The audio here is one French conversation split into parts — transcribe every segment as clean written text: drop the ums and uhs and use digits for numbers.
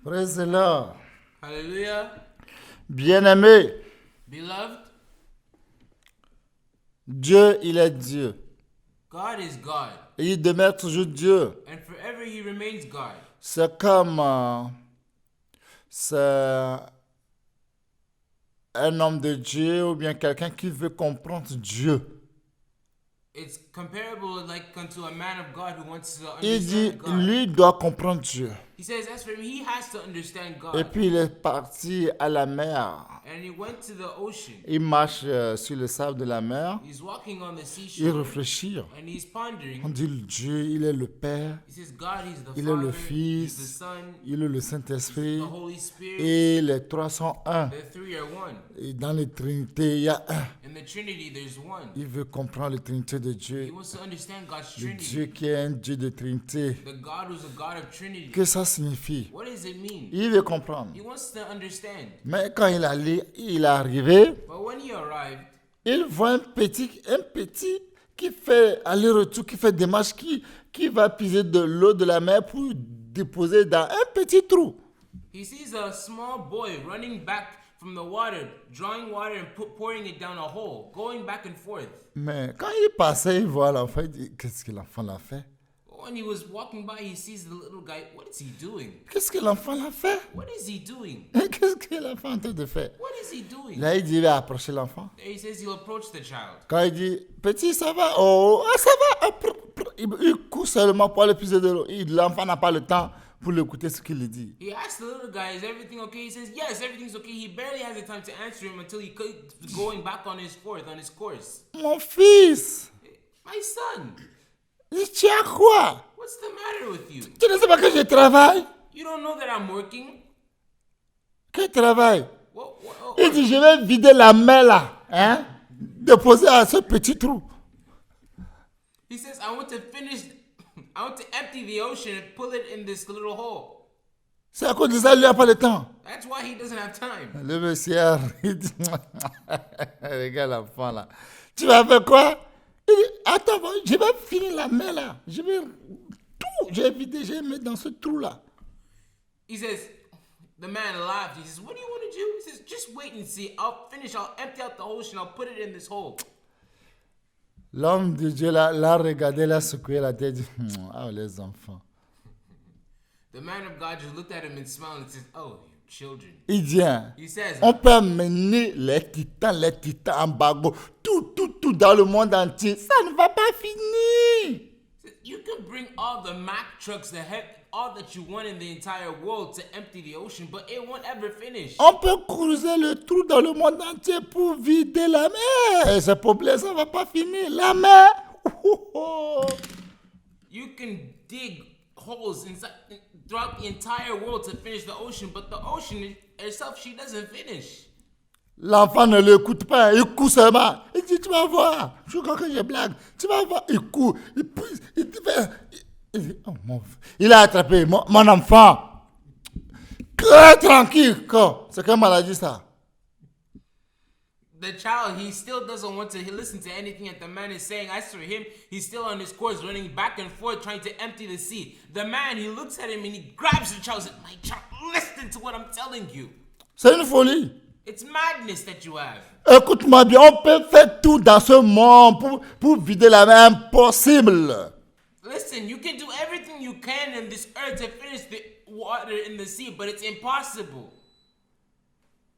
Praise the Lord. Hallelujah. Bien-aimé, Beloved, Dieu, il est Dieu. God is God, Et il demeure toujours Dieu. and forever He remains God. C'est comme c'est un homme de Dieu ou bien quelqu'un qui veut comprendre Dieu. It's comparable like unto a man of God who wants to Il dit, understand God. lui doit comprendre Dieu. He says, as for him, he has to understand Et God. puis il est parti à la mer. And he went to the ocean. Il marche sur le sable de la mer. He's walking on the Il seashore. réfléchit. And he's On pondering. dit Dieu, il est le Père, He says, God, He's the il est le Father, He's the Fils, Son, il est le He's Saint-Esprit. the Holy Spirit. Et les trois sont un. The three are one. Et dans les Trinités, il y a un. In the Trinity, there's one. Il veut comprendre la Trinité de He Dieu. wants to understand God's Le Trinity. Dieu qui est un Dieu de Trinité. The God who's a God of Trinity. Que ça signifie? What does it mean? Il veut comprendre. He wants to understand. Mais quand il est arrivé, But when he arrived, il voit un petit qui fait aller-retour, qui fait des marches, qui va puiser de l'eau de la mer pour déposer dans un petit trou. he sees a small boy running back from the water, drawing water and pouring it down a hole, going back and forth. Mais quand il passait, il voit l'enfant, il dit, qu'est-ce que l'enfant l'a fait? When he was walking by, he sees the little guy. What is he doing? Qu'est-ce que l'enfant l'a fait? What is he doing? Qu'est-ce que l'enfant est en train de faire? What is he doing? Là, il dit, il va approcher l'enfant. He says he'll approach the child. Quand il dit, petit, ça va? Oh, ça va? Il court seulement pour aller puiser de l'eau. L'enfant n'a pas le temps pour l'écouter ce qu'il dit. He asks the little guy, is everything okay? He says, yes, everything's okay. He barely has the time to answer him until he going back on his course. Mon fils, My son, tu as quoi? what's the matter with you? Tu ne sais pas que je travaille? You don't know that I'm working? Quel travail? What? Il dit, je vais vider la mer là, hein? Déposer à ce petit trou. He says, I want to empty the ocean and pull it in this little hole. C'est à cause de ça, il n'a pas le temps. That's why he doesn't have time. Le monsieur il dit, regarde l'enfant là. Tu vas faire quoi? Il dit, attends, je vais finir la mer là. Je vais tout, je vais vider, je vais mettre dans ce trou là. He says, the man laughed. He says, what do you want to do? He says, just wait and see. I'll empty out the ocean. I'll put it in this hole. L'homme de Dieu l'a regardé, l'a secoué la tête, dit, ah les enfants. The man of God just looked at him and smiled and says, oh, you children. Il dit, hein, He says, on peut amener les titans embargo, tout dans le monde entier. Ça ne va pas finir. you can bring all the Mack trucks, all that you want in the entire world to empty the ocean, but it won't ever finish. On peut creuser le trou dans le monde entier pour vider la mer. Ce problème, ça ne va pas finir. La mer. You can dig holes throughout the entire world to finish the ocean, but the ocean itself, she doesn't finish. L'enfant ne l'écoute pas, il court seulement. Il dit, tu vas voir. Je crois que je blague. Tu vas voir. Il court, il pousse, il fait. Il dit, oh, il a attrapé mon enfant. Très tranquille. C'est quelle maladie ça? The child, he still doesn't want to listen to anything that the man is saying. As for him, he's still on his course, running back and forth, trying to empty the sea. The man, he looks at him and he grabs the child and says, my child, listen to what I'm telling you. C'est une folie. It's madness that you have. Écoute-moi bien, on peut faire tout dans ce monde pour vider la mer. Impossible. Listen, you can do everything you can in this earth to finish the water in the sea, but it's impossible.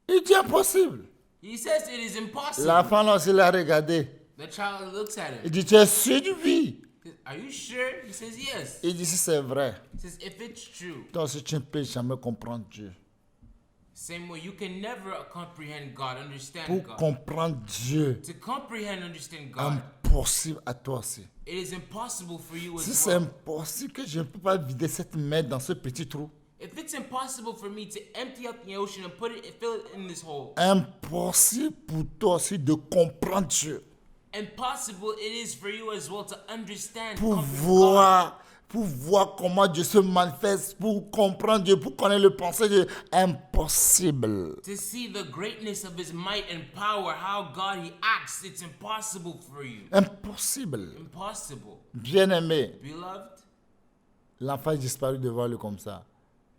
Il dit impossible. He says it is impossible. L'enfant là aussi l'a regardé. The child looks at Il him. dit, tu es séduit. Are you sure? He says yes. Il dit, si c'est vrai, He says if it's true, toi aussi tu ne peux jamais comprendre Dieu. same way you can never comprehend God, understand Pour God. comprendre Dieu, To comprehend, understand God, impossible à toi aussi. it is impossible for you Si as c'est well. impossible que je ne peux pas vider cette mer dans ce petit trou, If it's impossible for me to empty out the ocean and fill it in this hole, impossible pour toi aussi de comprendre Dieu. impossible it is for you as well to understand, Pour comprehend God. voir comment Dieu se manifeste, pour comprendre Dieu, pour connaître le pensée de Dieu. Impossible. To see the greatness of his might and power, how God he acts, it's impossible for you. Impossible. Impossible. Bien-aimé, Beloved, l'enfant est disparu devant lui comme ça.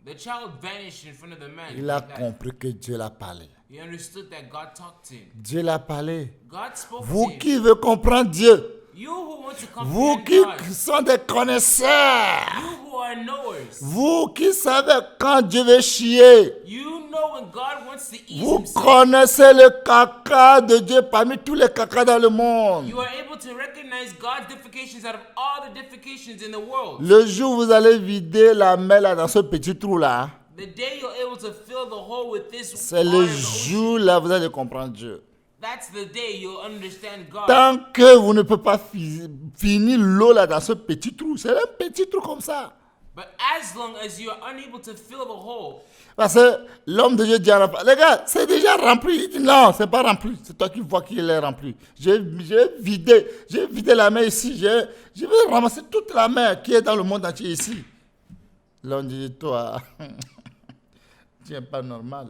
The child vanished in front of the man. Il a like that. compris que Dieu l'a parlé. He understood that God talked to him. Dieu l'a parlé. God spoke Vous to him. qui veut comprendre Dieu, You who want to vous comprehend qui God. sont des connaisseurs, You who are knowers. vous qui savez quand Dieu veut chier, You know when God wants to ease vous himself. connaissez le caca de Dieu parmi tous les cacas dans le monde. You are able to recognize God's defecations out of all the defecations in the world. Le jour où vous allez vider la mer là, dans ce petit trou là, The day you're able to fill the hole with this c'est water le of the ocean, jour là vous allez comprendre Dieu. that's the day you'll understand God. Tant que vous ne pouvez pas finir l'eau là dans ce petit trou, c'est un petit trou comme ça. But as long as you are unable to fill the hole, Parce que l'homme de Dieu dit à les gars, c'est déjà rempli. Il dit non, c'est pas rempli. C'est toi qui vois qu'il est rempli. J'ai vidé la mer ici. Je vais ramasser toute la mer qui est dans le monde entier ici. L'homme dit, toi, tu n'es pas normal.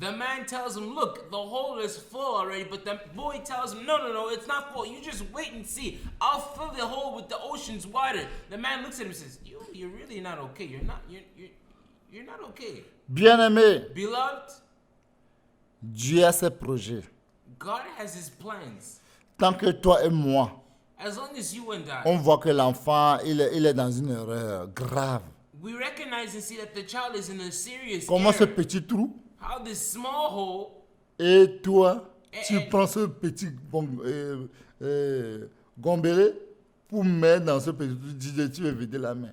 the man tells him, look, the hole is full already. But the boy tells him, no, it's not full. You just wait and see. I'll fill the hole with the ocean's water. The man looks at him and says, you're really not okay. You're not okay. Bien-aimé, Beloved, Dieu a ses projets. God has his plans. Tant que toi et moi, As long as you and I, on voit que l'enfant, il est dans une erreur grave. we recognize and see that the child is in a serious Comment ce error. petit trou, How this small hole, et toi, tu eh. prends ce petit gombélé pour mettre dans ce petit trou, tu veux vider la main.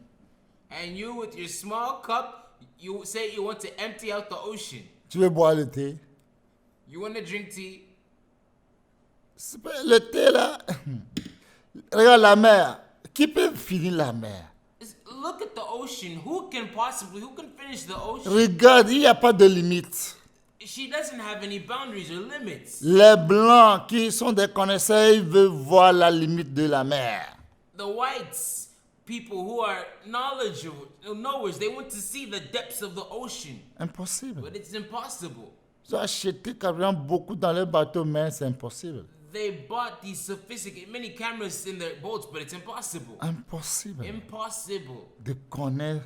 and you with your small cup, you say you want to empty out the ocean. Tu veux boire le thé. You want to drink tea. C'est pas- Le thé là, regarde la mer. Qui peut finir la mer? Look at the ocean. Who can finish the ocean? Regarde, il n'y a pas de limite. She doesn't have any boundaries or limits. Les blancs qui sont des connaisseurs, ils veulent voir la limite de la mer. The whites, people who are knowers, they want to see the depths of the ocean. Impossible. But it's impossible. Ils ont acheté carrément beaucoup dans les bateaux, mais c'est impossible. They bought these many cameras in their boats, but it's impossible. Impossible Impossible de connaître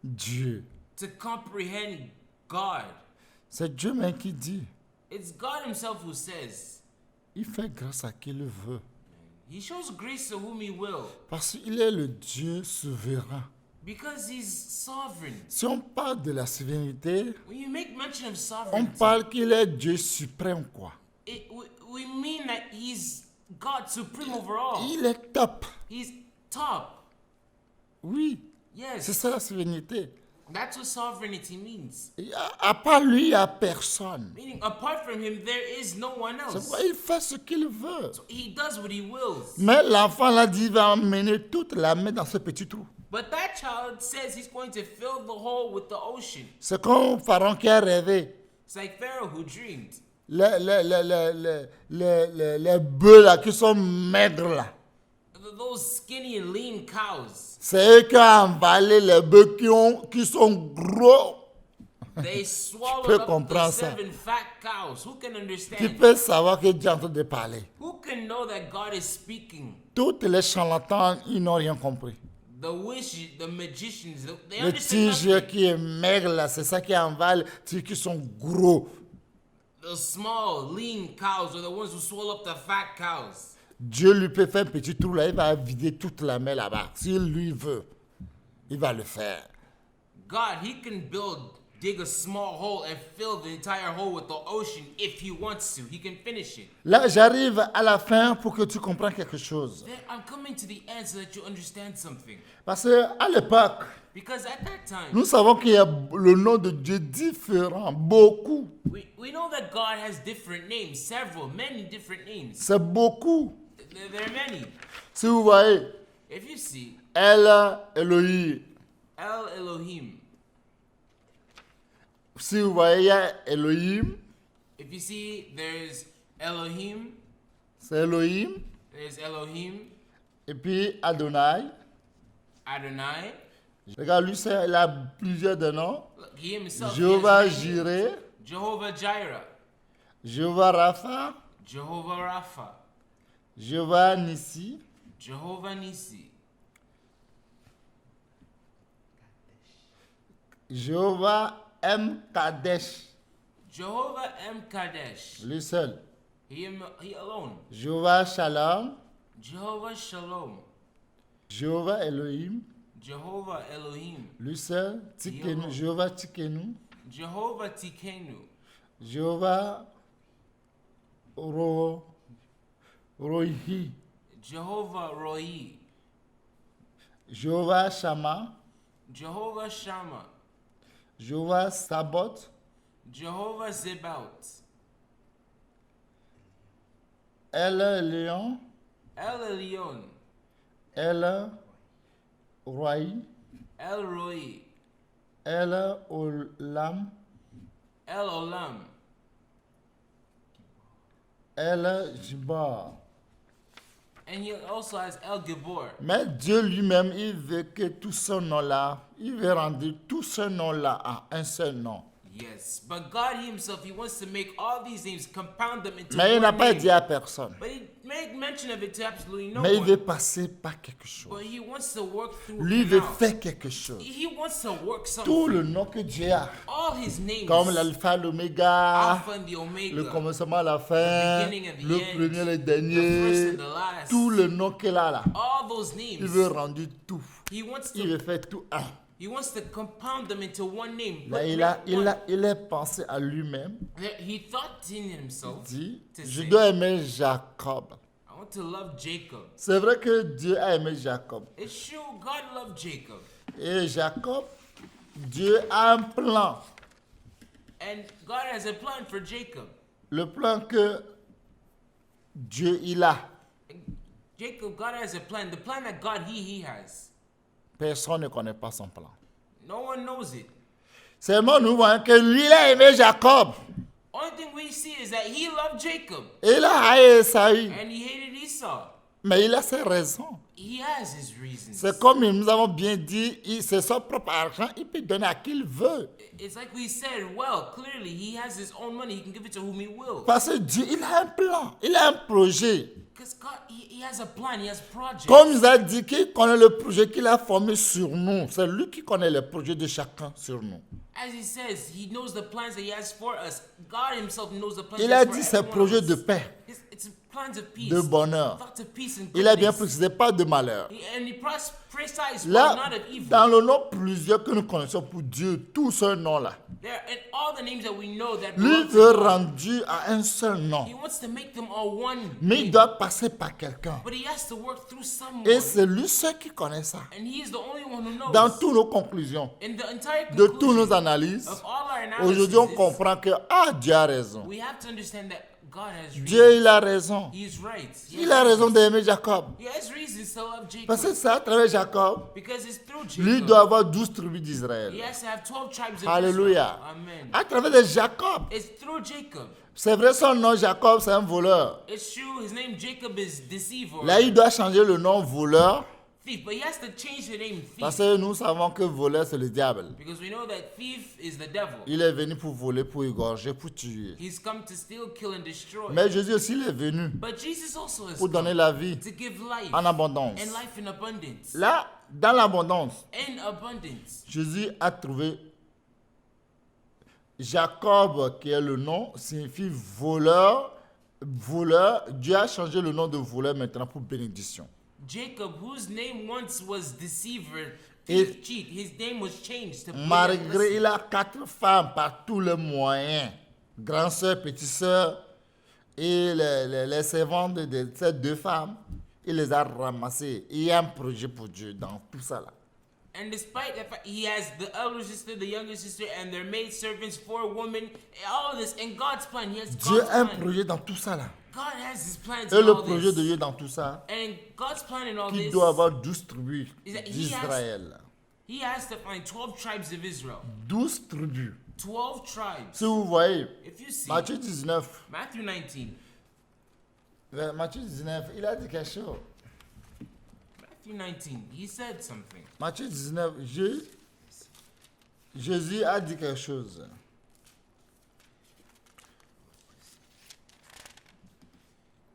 Dieu. to comprehend God. C'est Dieu même qui dit. It's God himself who says. Il fait grâce à qui le veut. He shows grace to whom he will. Parce qu'il est le Dieu souverain. Because he's sovereign. Si on parle de la souveraineté, When you make mention of on sovereignty, parle qu'il est Dieu suprême, quoi. we mean that he's God supreme over all. Il est top. He's top. Oui, c'est Yes. ça la souveraineté. That's what sovereignty means. Et à part lui, il n'y a personne. Meaning, apart from him, there is no one C'est else. pourquoi il fait ce qu'il veut. He does what he wills. Mais l'enfant l'a dit, il va emmener toute la main dans ce petit trou. But that child says he's going to fill the hole with the ocean. C'est comme Pharaon qui a rêvé. It's like Pharaoh who dreamed. Les bœufs là qui sont maigres là. Those skinny and lean cows. C'est eux qui ont avalé les bœufs qui sont gros. They swallowed peux up the comprendre ça. 7 fat cows. Who can Qui understand? peut savoir que Dieu est en train de parler. Who can know that God is speaking? Toutes les charlatans, ils n'ont rien compris. The magicians, they Le understand tige nothing. qui est maigre là, c'est ça qui avale, ceux qui sont gros. The small, lean cows are the ones who swallow up the fat cows. Dieu lui peut faire un petit trou là, il va vider toute la mer là-bas. S'il lui veut, il va le faire. God, he can dig a small hole and fill the entire hole with the ocean if he wants to. He can finish it. Là, j'arrive à la fin pour que tu comprennes quelque chose. Then I'm coming to the end so that you understand something. Parce qu'à l'époque, Because at that time, nous savons qu'il y a le nom de Dieu différent, beaucoup. we know that God has different names, many different names. C'est beaucoup. There are many. Si vous voyez, If you see, El Elohim. El Elohim. Si vous voyez, il y a Elohim, If you see, there's Elohim, c'est Elohim. there's Elohim, Et puis Adonai. Adonai. Regarde, lui, il a plusieurs de noms. Look, he himself. he Jéhovah has many names. Jireh, Jehovah Jireh, Jéhovah Rapha, Jehovah Rapha, Jéhovah Nissi, Jehovah Nisi, Jéhovah M. Kadesh, Jehovah M. Kadesh. lui seul. He alone. Jéhovah Shalom, Jehovah Shalom. Jéhovah Elohim, Jehovah Elohim. lui seul. Tikenu, alone. Jéhovah Tikenu, Jehovah Tikenu. Jéhovah Rohi, Jehovah Roi. Jéhovah Shammah, Jehovah Shammah. Jéhovah Sabot, Jehovah Zebaot. El Léon, El Elyon. El Roi, El Roi. El Olam, El Olam. El Jibbar. And he also has El Gibor. Mais Dieu lui-même, il veut que tout ce nom-là, il veut rendre tout ce nom-là à un seul nom. Yes, but God himself, he wants to make all these names, compound them into Mais il n'a one pas name. dit à personne. But he made mention of it to absolutely no Mais il one. veut passer par quelque chose. But he wants to work through Lui him veut out. faire quelque chose. He wants to work Tout something. le nom que Dieu a, All his names, comme l'alpha, l'oméga, Alpha and the Omega, le commencement, la fin, beginning and the le end, premier, le the first dernier, and the last, tout le nom qu'il a là, all those il names, veut rendre tout. he wants Il to veut faire tout un. he wants to compound them into one name. Là, But il a pensé à lui-même, he thought in himself, dit, to je say, dois aimer Jacob. I want to love Jacob. C'est vrai que Dieu a aimé Jacob. It's true, God loved Jacob. Et Jacob, Dieu a un plan. And God has a plan for Jacob. Le plan que Dieu il a, Jacob, God has a plan. The plan that God, he has. personne ne connaît pas son plan. No one knows it. Seulement nous voyons que lui il a aimé Jacob. Only thing we see is that he loved Jacob Et il a haï Esaü. and he hated Esau. Mais il a ses raisons. He has his reasons. C'est comme nous avons bien dit, c'est son propre argent, il peut donner à qui il veut. It's like we said, well, clearly he has his own money. He can give it to whom he will. Parce que Dieu, il a un plan, il a un projet. Because God, he has a plan. He has projects. Comme il a dit qu'il connaît le projet qu'il a formé sur nous. C'est lui qui connaît le projet de chacun sur nous. As he says, he knows the plans that he has for us. God himself knows the plans Il he a has dit for c'est every one projet of de us. paix, It's plans of peace. de bonheur. Thoughts of peace and Il a bien goodness. précisé, pas de malheur. And he precise for Là, not of evil. dans le nom plusieurs que nous connaissons pour Dieu, tout ce nom-là, There, and all the names that we know that lui belong to veut God, rendu à un seul nom. he wants to make them all one. Mais il name. doit passer par quelqu'un. But he has to work through someone. Et c'est lui seul qui connaît ça. And he is the only one who knows. Dans toutes nos conclusions, In the entire de toutes conclusion nos analyses, of all our analysis, aujourd'hui on comprend que Dieu a raison. we have to understand that God has reasons. Dieu, il a raison. He is right. Il a raison d'aimer Jacob. He has reasons to love Jacob. Parce que c'est à travers Jacob, Because it's through lui Jacob. doit avoir 12 tribus He d'Israël. has to have 12 tribes of Alléluia. Israel. Amen. À travers de Jacob. It's through Jacob. C'est vrai, son nom Jacob, c'est un voleur. It's true. His name Jacob is deceiver, Là, il doit changer le nom voleur. thief. But he has to change the name thief. Parce que nous savons que voleur, c'est le diable. Because we know that thief is the devil. Il est venu pour voler, pour égorger, pour tuer. He's come to steal, kill, and destroy. Mais Jésus aussi, il est venu But Jesus also has pour donner come la vie to give life en abondance. and life in abundance. Là, dans l'abondance, In abundance. Jésus a trouvé Jacob, qui est le nom, signifie voleur. Voleur, Dieu a changé le nom de voleur maintenant pour bénédiction. Jacob, whose name once was deceiver, Et- thief, cheat, his name was changed to Malgré, il a 4 femmes par tous les moyens. Grand sœur, petite sœur et les servantes de ces 2 femmes, il les a ramassées. Il y a un projet pour Dieu dans tout ça là. And despite the fact he has the elder sister, the younger sister, and their maid servants, 4 women, all of this, in God's plan, he has Dieu God's a un plan. projet dans tout ça là. God has his plans Et in le all projet de this. Dieu dans tout ça, And God's plan in all qui this, doit avoir 12 tribus Is that he d'Israël. he has to find 12 tribes of Israel. 12 tribus. 12 tribes. Si vous voyez, If you see Matthieu 19, Matthew 19, Matthieu 19, il a dit quelque chose. Matthew 19, he said something. Matthieu 19, Jésus a dit quelque chose.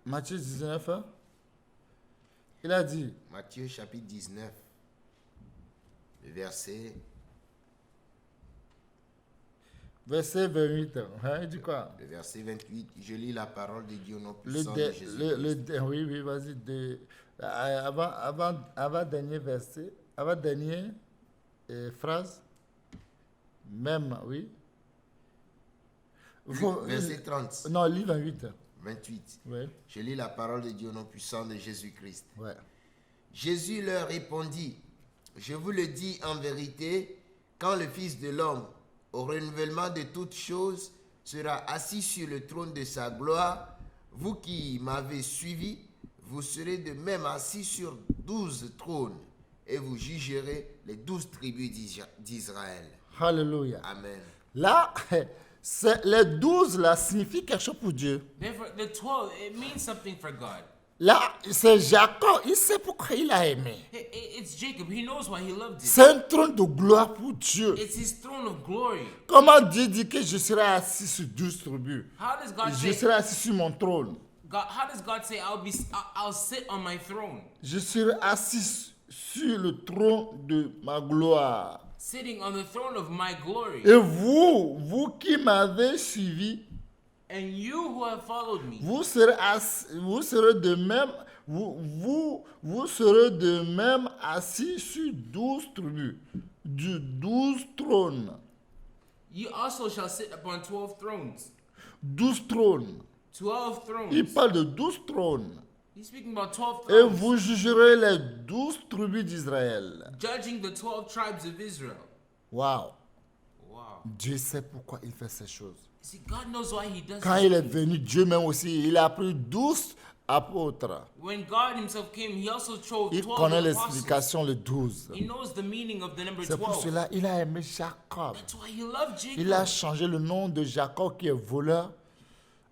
Matthieu 19, hein? Il a dit, Matthieu chapitre 19, le verset Verset 28. Hein, il dit quoi? Le verset 28, je lis la parole de Dieu au nom Le, puissant de Jésus-Christ. oui, oui, vas-y. Avant dernier verset, avant dernière phrase, même, oui. Verset 30. Non, lis 28. 28. Ouais, Je lis la parole de Dieu au nom puissant de Jésus-Christ. ouais. Jésus leur répondit, je vous le dis en vérité, quand le Fils de l'homme, au renouvellement de toutes choses, sera assis sur le trône de sa gloire, vous qui m'avez suivi, vous serez de même assis sur 12 trônes, et vous jugerez les 12 tribus d'Israël. Alléluia. Amen. Là, les 12 là signifient quelque chose pour Dieu. Therefore, the 12, it means something for God. Là, c'est Jacob, il sait pourquoi il a aimé. It's Jacob. He knows why he loved it. C'est un trône de gloire pour Dieu. It's his throne of glory. Comment Dieu dit que je serai assis sur 12 tribus? How does God Je say? serai assis sur mon trône. How does God say I'll sit on my throne, Je serai assis sur le trône de ma gloire. sitting on the throne of my glory? Et vous qui m'avez suivi, And you who have followed me, vous serez de même, vous serez de même assis sur 12 tribus, du 12 trônes. you also shall sit upon 12 thrones. 12 trônes. 12 Il thrones. parle de 12 trônes. He's speaking about 12 Et thrones, vous jugerez les 12 tribus d'Israël. judging the 12 tribes of Israel. Waouh. Wow. Dieu sait pourquoi il fait ces choses. See, God knows why he does Quand this. il est venu, Dieu même aussi, il a pris 12 apôtres. When God himself came, he also chose Il 12 connaît apostles. l'explication, le 12. He knows the meaning of the number C'est pour 12. cela qu'il a aimé Jacob. That's why he loved Jacob. Il a changé le nom de Jacob qui est voleur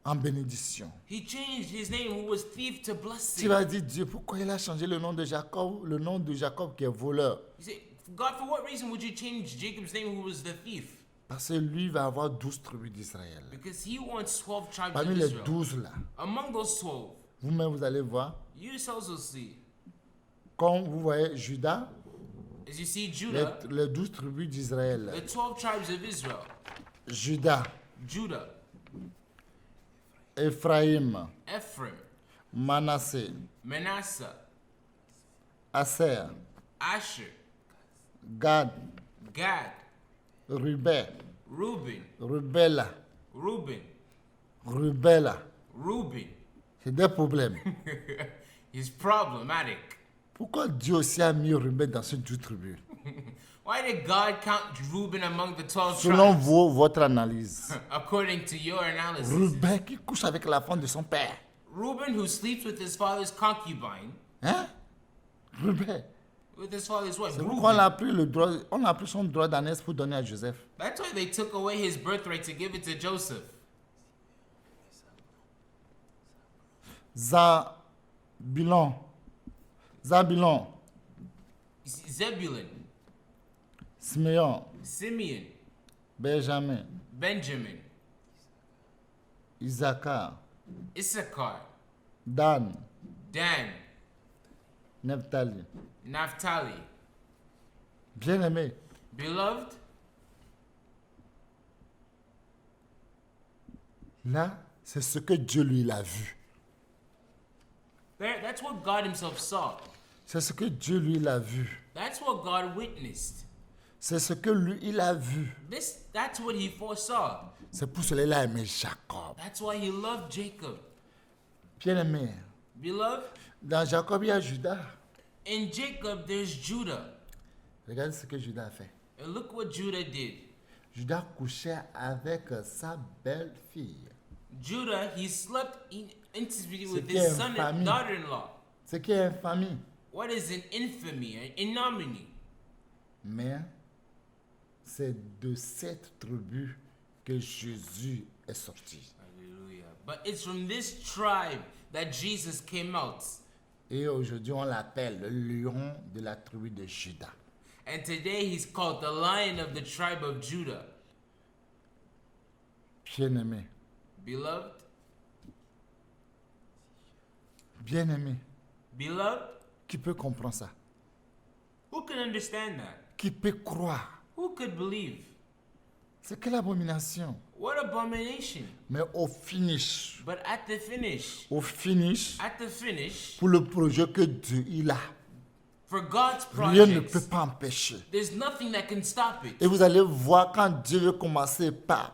en bénédiction. He changed his name, who was thief, to Tu blessing. vas dire, Dieu, pourquoi il a changé le nom de Jacob qui est voleur? You say, God, for what reason would you change Jacob's name, who was the thief? Parce que lui va avoir 12 tribus d'Israël. Because he wants 12 tribes Parmi of les Israel. 12 là, Among those 12, vous-même vous allez voir, you yourselves will see. quand vous voyez Judas, As you see Judah, les 12 tribus d'Israël. the 12 tribes of Israel, Judas, Judah, Ephraim, Ephraim, Manasseh, Manasseh, Aser, Asher, Gad, Gad, Ruben, Reuben, Rubella, Reuben, Rubella. Reuben. C'est des problèmes. He's problematic. Pourquoi Dieu aussi a mis Ruben dans ces 12 tribus? Why did God count Reuben among the 12 Selon tribes? votre analyse. According to your analysis. Ruben qui couche avec la femme de son père. Reuben, who sleeps with his father's concubine, Hein? Ruben. with his father's wife. C'est pourquoi Reuben. on a pris son droit d'ânesse pour donner à Joseph. That's why they took away his birthright to give it to Joseph. Zabilon. Zebulun, Simeon. Simeon, Benjamin. Benjamin, Issachar. Issachar, Dan. Dan, Nephtali. Naphtali. Bien-aimé, Beloved, là, c'est ce que Dieu lui a vu. that's what God himself saw. C'est ce que Dieu lui a vu. That's what God witnessed. C'est ce que lui, il a vu. That's what he foresaw. C'est pour cela qu'il a aimé Jacob. That's why he loved Jacob. Bien-aimé, Beloved, dans Jacob, il y a Judas. in Jacob there's Judah. Regardez ce que Judas a fait. And look what Judah did. Judas couchait avec sa belle-fille. Judah, he slept in intimacy with C'était his son infamie. and daughter-in-law. Ce qui est infamie. What is an infamy, an ignominy? Mais c'est de cette tribu que Jésus est sorti. Hallelujah. But it's from this tribe that Jesus came out. Et aujourd'hui, on l'appelle le lion de la tribu de Judas. And today he's called the Lion of the tribe of Judah. Bien-aimé, Beloved, bien-aimé, beloved, qui peut comprendre ça? who can understand that? Qui peut croire? Who could believe? C'est quelle abomination. What abomination. Mais au finish, But at the finish, pour le projet que Dieu il a, for God's rien ne peut projects, pas empêcher. there's nothing that can stop it. Et vous allez voir quand Dieu veut commencer par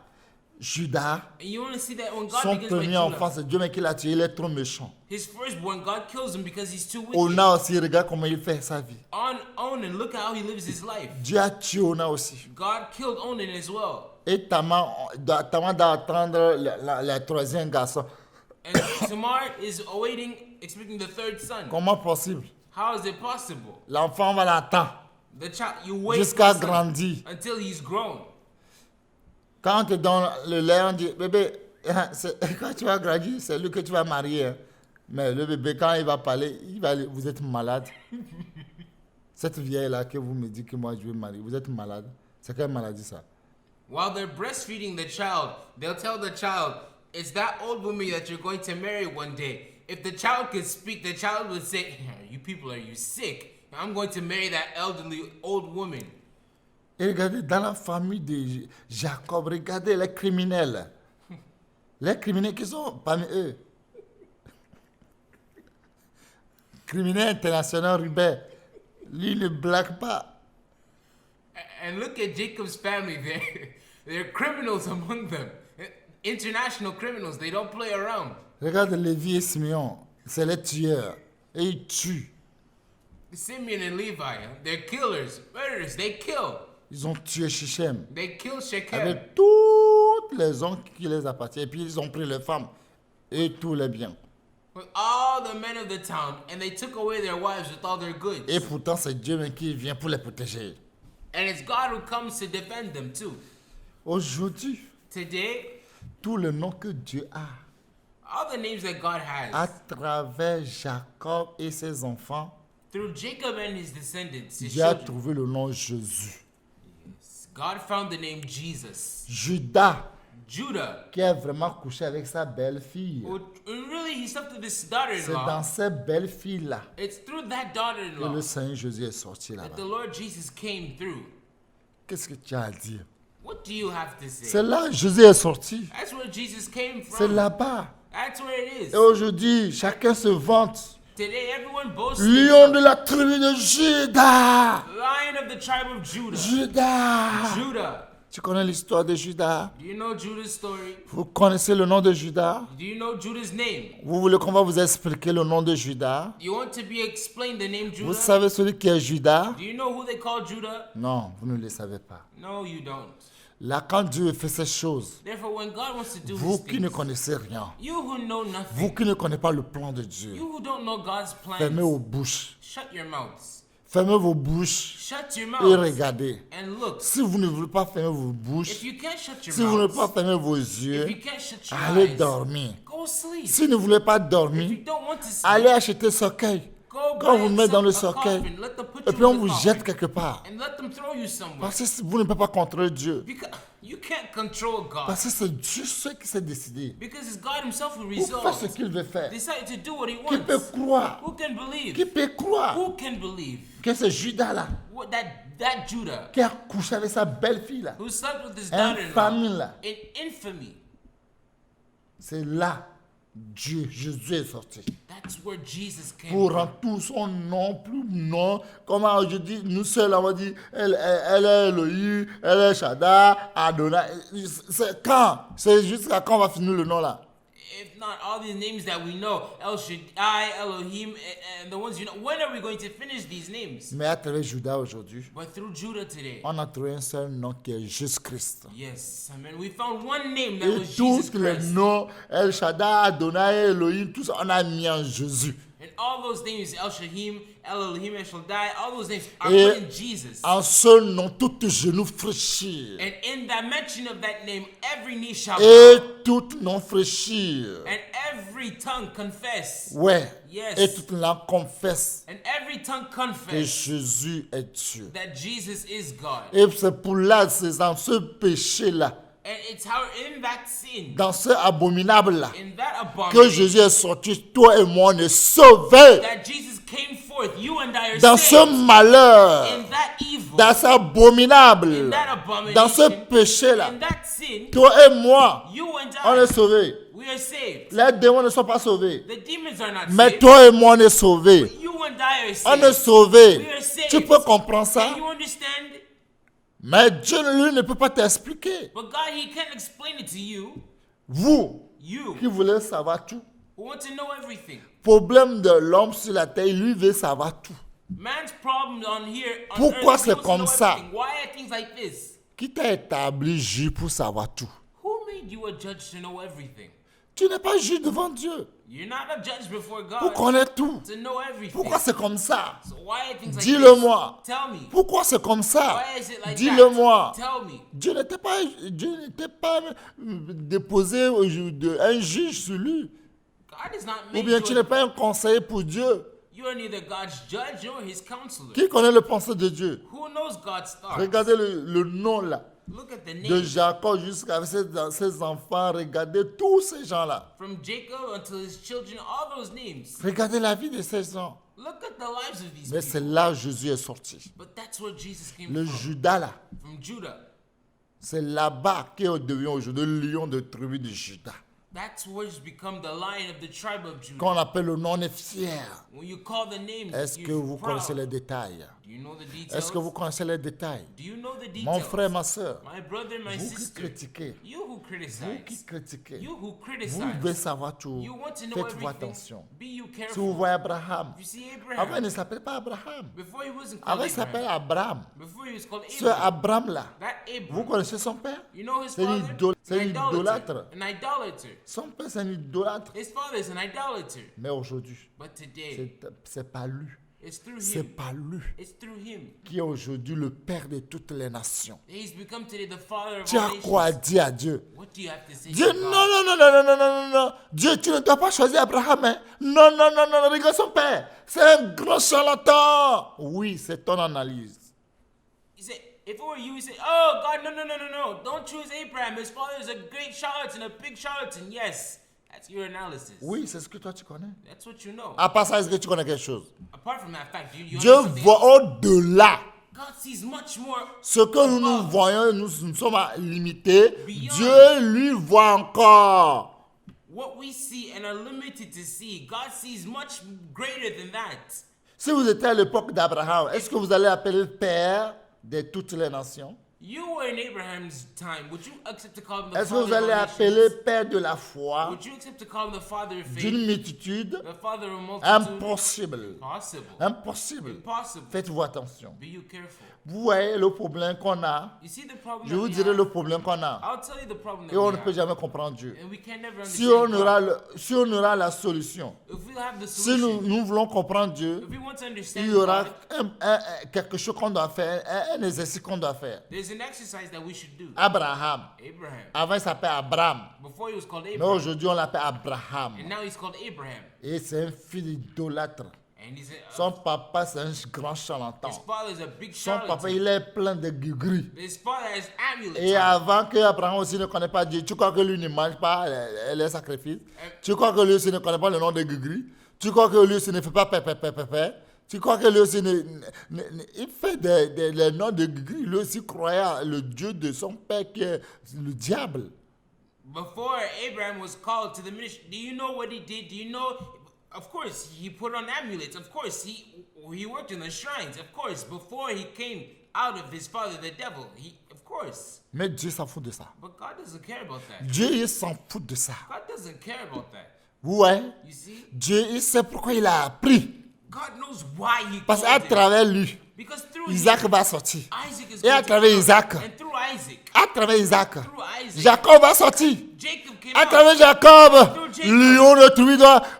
Judas, And you want to see that when God son begins by premier enfant, Judah, c'est Dieu, mais qui l'a tué, il est trop méchant. his firstborn, God kills him because he's too wicked. Ona aussi, regarde comment il fait sa vie. Onan, look at how he lives his life. Dieu a tué Ona aussi. God killed Onan as well. Et Tamar doit attendre le troisième garçon. And Tamar is expecting the third son. Comment possible? How is it possible? L'enfant va l'attendre The child, you wait jusqu'à for the son grandir. until he's grown. Quand on te donne le lait, on dit, bébé, quand tu vas grandir, c'est lui que tu vas marier. Hein. Mais le bébé, quand il va parler, vous êtes malade. Cette vieille-là que vous me dites que moi je vais marier, vous êtes malade. C'est quelle maladie ça? While they're breastfeeding the child, they'll tell the child, it's that old woman that you're going to marry one day. If the child could speak, the child would say, you people, are you sick? I'm going to marry that elderly old woman. Et regardez, dans la famille de Jacob, regardez les criminels. Les criminels qui sont parmi eux. Criminel international Rubin. Lui ne blague pas. And look at Jacob's family. They're criminals among them. International criminals. They don't play around. Regarde Lévi et Simeon. C'est les tueurs. Et ils tuent. Simeon and Levi, they're killers, murderers. They kill. Ils ont tué Shichem. They kill Shechem. Avec toutes les hommes qui les appartiennent. Et puis ils ont pris les femmes et tous les biens. With all the men of the town, and they took away their wives with all their goods. Et pourtant, c'est Dieu même qui vient pour les protéger. And it's God who comes to defend them too. Aujourd'hui, Today, tout le nom que Dieu a, all the names that God à has, travers Jacob et ses enfants, through Jacob and his descendants, his Dieu a children, trouvé le nom Jésus. God found the name Jesus. Judas, Judah, qui a vraiment couché avec sa belle-fille. and really he slept with his C'est dans daughter-in-law. cette belle-fille-là It's through that que daughter-in-law le Seigneur Jésus est sorti that là-bas. the Lord Jesus came through. Qu'est-ce que tu as à dire? What do you have to say? C'est là que Jésus est sorti. That's where Jesus came C'est from. là-bas. That's where it is. Et aujourd'hui, chacun se vante. Today, everyone boasts. Lion de la tribu de Judas. Lion of the tribe of Judah. Judas. Judah. Tu connais l'histoire de Judas? Do you know Judah's story? Vous connaissez le nom de Judas? Do you know Judah's name? Vous voulez qu'on va vous expliquer le nom de Judas? You want to be explained the name Vous Judah? savez celui qui est Judas? Do you know who they call Judah? Non, vous ne le savez pas. No, you don't. Là, quand Dieu fait ces choses, Therefore, when God wants to do vous these qui ne things, connaissez rien, you who know vous nothing, qui ne connaissez pas le plan de Dieu, you who don't know God's fermez vos plans, bouches. shut your mouths. Fermez vos bouches Shut your et mouths regardez. and look. Si vous ne voulez pas fermer vos If bouches, you can't shut your si vous ne voulez pas mouths, fermer vos if yeux, you can't shut your allez eyes, dormir. go sleep. Si vous ne voulez pas If you dormir, don't want to sleep, allez acheter cercueil. go Quand buy vous met dans le yourself a cercueil, coffin. Let them put et you puis on in the vous coffin jette quelque part. and let them throw you somewhere. Parce que vous ne pouvez pas contrôler Dieu. Because you can't control God. Parce que c'est Dieu seul qui s'est décidé. Because it's God Himself who Pour faire ce resolves. qu'il veut faire. Decide to do what He Qui peut wants. croire? Who can believe? Qui peut croire Who can believe? que c'est Judas là, What that Judah qui a couché avec sa belle-fille là, who slept with his infamie daughter-in-law là, in infamy. c'est là Dieu, Jésus est sorti. That's where Jesus came Pour from. rendre tout son nom plus non. Comment je dis, nous seuls on va dire, elle est Elohim, elle est Shaddai, Adonai. C'est quand? C'est jusqu'à quand on va finir le nom là? If not all these names that we know, El Shaddai, Elohim, and the ones you know, when are we going to finish these names? Mais à travers Judas aujourd'hui, But through Judah today, on a trouvé un seul nom qui est Jésus-Christ. yes, amen. We found one name that Et was Jesus tous les Christ. noms, El Shaddai, Adonai, Elohim, tout ça, on a mis en Jésus. And all those names, El Shahim, El Elohim, El Shaddai, all those names are Et put in Jesus. en ce nom, tout genou fléchir. And in the mention of that name, every knee shall Et bow, tout nom fléchir. and every tongue confess, Ouais. Yes. Et toute langue confesse and every tongue que confess Jésus est Dieu. that Jesus is God. Et c'est pour là, c'est dans ce péché-là, And it's how in that sin, dans ce abominable-là, in that que abomination, Jésus est sorti, toi et moi, on est sauvés. that Jesus came forth, you and I are Dans saved. ce malheur, In that evil, deceitful, dans ce abominable, in that dans ce abomination, péché-là, in that sin, toi et moi, you and on est I, sauvés. we are saved. Les démons ne sont pas sauvés. The demons are not Mais saved. toi et moi, on est sauvés. You and I are On est saved. sauvés. We are saved. Tu peux comprendre ça? Can you understand? Mais Dieu, lui, ne peut pas t'expliquer. But God, He can't explain it to you. Vous, You qui voulez savoir tout. who want to know everything. Problème de l'homme sur la terre, lui veut savoir tout. Man's problem on here on Pourquoi earth, he c'est wants to comme know ça? everything. Why are things like this? Qui t'a établi juge pour savoir tout? Who made you a judge to know everything? Tu n'es pas juge devant Dieu You're not a judge before pour God connaître tout. to know everything. Pourquoi c'est comme ça? So why are things like Dis-le-moi. this? Tell me. Pourquoi c'est comme ça? Why is it like Dis-le-moi. that? Tell me. Dieu n'était pas déposé un juge sur lui. God is not Ou made bien tu you n'es a, pas un conseiller pour Dieu. you are neither God's judge nor His counselor. Qui connaît le pensée de Dieu? Who knows God's thoughts? Regardez le nom là. Look at the De name. Jacob jusqu'à ses enfants. Regardez tous ces gens-là. From Jacob until his children, all those names. Regardez la vie de ces gens. Look at the lives of these Mais people. c'est là où Jésus est sorti. But that's where Jesus came Le from. Judas là. From Judah. C'est là-bas qu'il devient aujourd'hui le lion de tribu de Judas. That's where he's become the lion of the tribe of Judah. Qu'on appelle le nom est fier. When you call the names, Est-ce que you're vous proud. connaissez les détails? Do you know the details? Est-ce que vous connaissez les détails? Do you know the details? Mon frère, ma soeur, My brother, my vous qui sister. critiquez, You who vous qui criticize. critiquez, You who vous criticize. devez savoir tout. You want to know Faites-vous everything. attention. Be you Si vous careful. voyez Abraham, You see avant il Abraham. ne s'appelait pas Abraham. Before he wasn't Avant called il s'appelle Abraham. Abraham. Before he was called Ce Abraham. Abraham là, That vous Abraham. connaissez son père? You know his C'est un father? c'est un An idolâtre. An idolater. Son père c'est un idolâtre. His father is an idolater. Mais aujourd'hui, But today, c'est pas lui. it's through C'est him. pas lui It's through him. qui est aujourd'hui le père de toutes les nations. He's become today the father of Tu all as quoi à nations. dire à Dieu? What do you have to say Dieu, to non, God? non, non, non, non, non, non, non, non. Dieu, tu ne dois pas choisir Abraham. Hein? Non, non, non, non, regarde son père. C'est un grand charlatan. Oui, c'est ton analyse. He said, if it were you, he said, oh, God, no, no, no, no, no. Don't choose Abraham. His father is a great charlatan, a big charlatan. Yes, that's your analysis. Oui, c'est ce que toi tu connais. That's what you know. À part ça, est-ce que tu connais quelque chose? Apart from that fact, you Dieu know something else? voit au-delà. God sees much more. Ce que nous voyons, nous sommes limités. Beyond. Dieu, lui, voit encore. What we see and are limited to see, God sees much greater than that. Si vous étiez à l'époque d'Abraham, est-ce que vous allez appeler père de toutes les nations? You were in Abraham's time. Would you accept to call him the Est-ce que father vous of allez all appeler nations? père de la foi, Would you accept to call him the father of faith? d'une multitude? The father of multitude? Impossible. Impossible. Impossible. Impossible. Faites-vous attention. Be you careful. Vous voyez le problème qu'on a. You see the problem Je that vous we dirai have? le problème qu'on a. I'll tell you the problem that Et on we ne peut have. jamais comprendre Dieu. And we can never Si understand on aura, God. si on aura la solution, If we have the si solution, nous voulons comprendre Dieu, if we want to understand il y aura God, quelque chose qu'on doit faire, un exercice qu'on doit faire. there's an exercise that we should do. Abraham, Abraham. avant il s'appelait Abraham, Before he was called mais Abraham. aujourd'hui on l'appelle Abraham. And now he's called Abraham. Et c'est un fils idolâtre. And he's a, Son papa c'est un grand charlatan. his father is a big Son papa charlatan. il est plein de gris. His father has amulets. Et on. avant que Abraham aussi ne connaisse pas Dieu, tu crois que lui ne mange pas les sacrifices? Tu crois que lui aussi ne connaît pas le nom de Gugri? Tu crois que lui aussi ne fait pas pépé? Tu crois que lui aussi il fait les noms de Gugri? Lui aussi croyait le Dieu de son père qui est le diable. Before Abraham was called to the ministry, do you know what he did? Do you know? Of course, he put on amulets. Of course, he worked in the shrines. Of course, before he came out of his father, the devil. Of course. Mais Dieu s'en fout de ça. But God doesn't care about that. Dieu il s'en fout de ça. God doesn't care about that. Ouais. You see? Dieu il sait pourquoi il a appris. God knows why he Parce called qu'à him. travers lui, Because through Isaac him, va sortir. Isaac is Et à going to travers come. Isaac, And through Isaac, à travers Isaac, through Isaac, Jacob va sortir. Jacob came À out. travers Jacob, Through Jacob.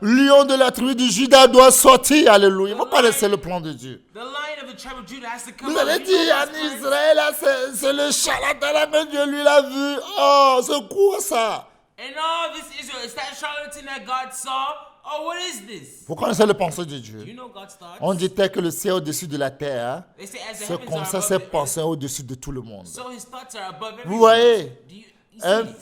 lion de la tribu de Juda doit sortir. Alléluia. Vous connaissez le plan de Dieu. The lion of the tribe of Judah has to come Vous out. avez You dit know en God's plan? Israël, là, c'est le charlatan là que Dieu lui l'a vu. Oh, c'est quoi ça? And all this Israel, is that charlatan that God saw? Oh, what is this? Vous connaissez le pensée de You Dieu. know God's thoughts? On dit tel que le ciel au-dessus de la terre. Hein? They say as the C'est heavens comme are ça, above ses the earth, pensées au-dessus de tout le monde. so his thoughts are above everything. Vous voyez? Do you see Un it?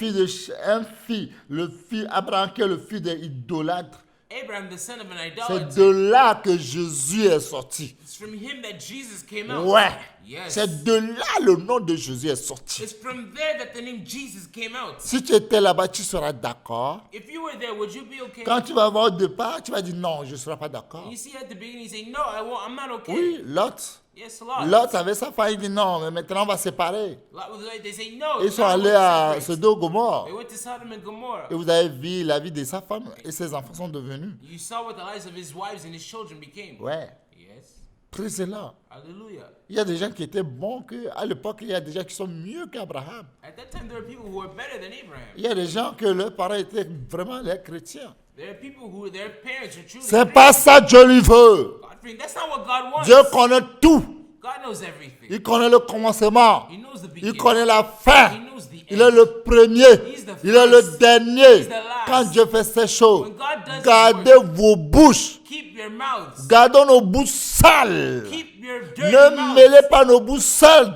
fils, le fils Abraham qui est le fils de idolâtre, Abraham, the son of an C'est idolater. de là que Jésus est sorti. It's from him that Jesus came out. Ouais. Yes. C'est de là le nom de Jésus est sorti. It's from there that the name Jesus came out. Si tu étais là-bas, tu seras d'accord. If you were there, would you be okay? Quand tu vas voir au départ, tu vas dire non, je ne serai pas d'accord. You see at the beginning, you say, no, I'm not okay. Oui, Lot. Yes, Lot. Lot avec sa femme, il dit non, mais maintenant on va séparer. Lot was like, they say, no. Ils sont God allés wants to à separate. Sodome et Gomorrhe. They went to Sodom and Gomorrah. Et vous avez vu la vie de sa femme et ses enfants sont devenus. You saw what the lives of his wives and his children became. Ouais, Yes. prisez-la. Hallelujah. Il y a des gens qui étaient bons, à l'époque, il y a des gens qui sont mieux qu'Abraham. At that time, there were people who were better than Abraham. Il y a des gens que leurs parents étaient vraiment les chrétiens. There are people who their parents are truly C'est pas ça que Dieu lui veut. God-fearing. That's not what God wants. Dieu connaît tout. God knows everything. Il connaît le commencement. He knows the Il beginning. connaît la fin. He knows the Il est end. le premier. He's the Il est le first. dernier. He's the last. Quand Dieu fait ces choses, When God does his gardez vos bouches. Keep your mouths. Gardons nos bouches sales. Keep your dirty Ne mouths. mêlez pas nos bouches sales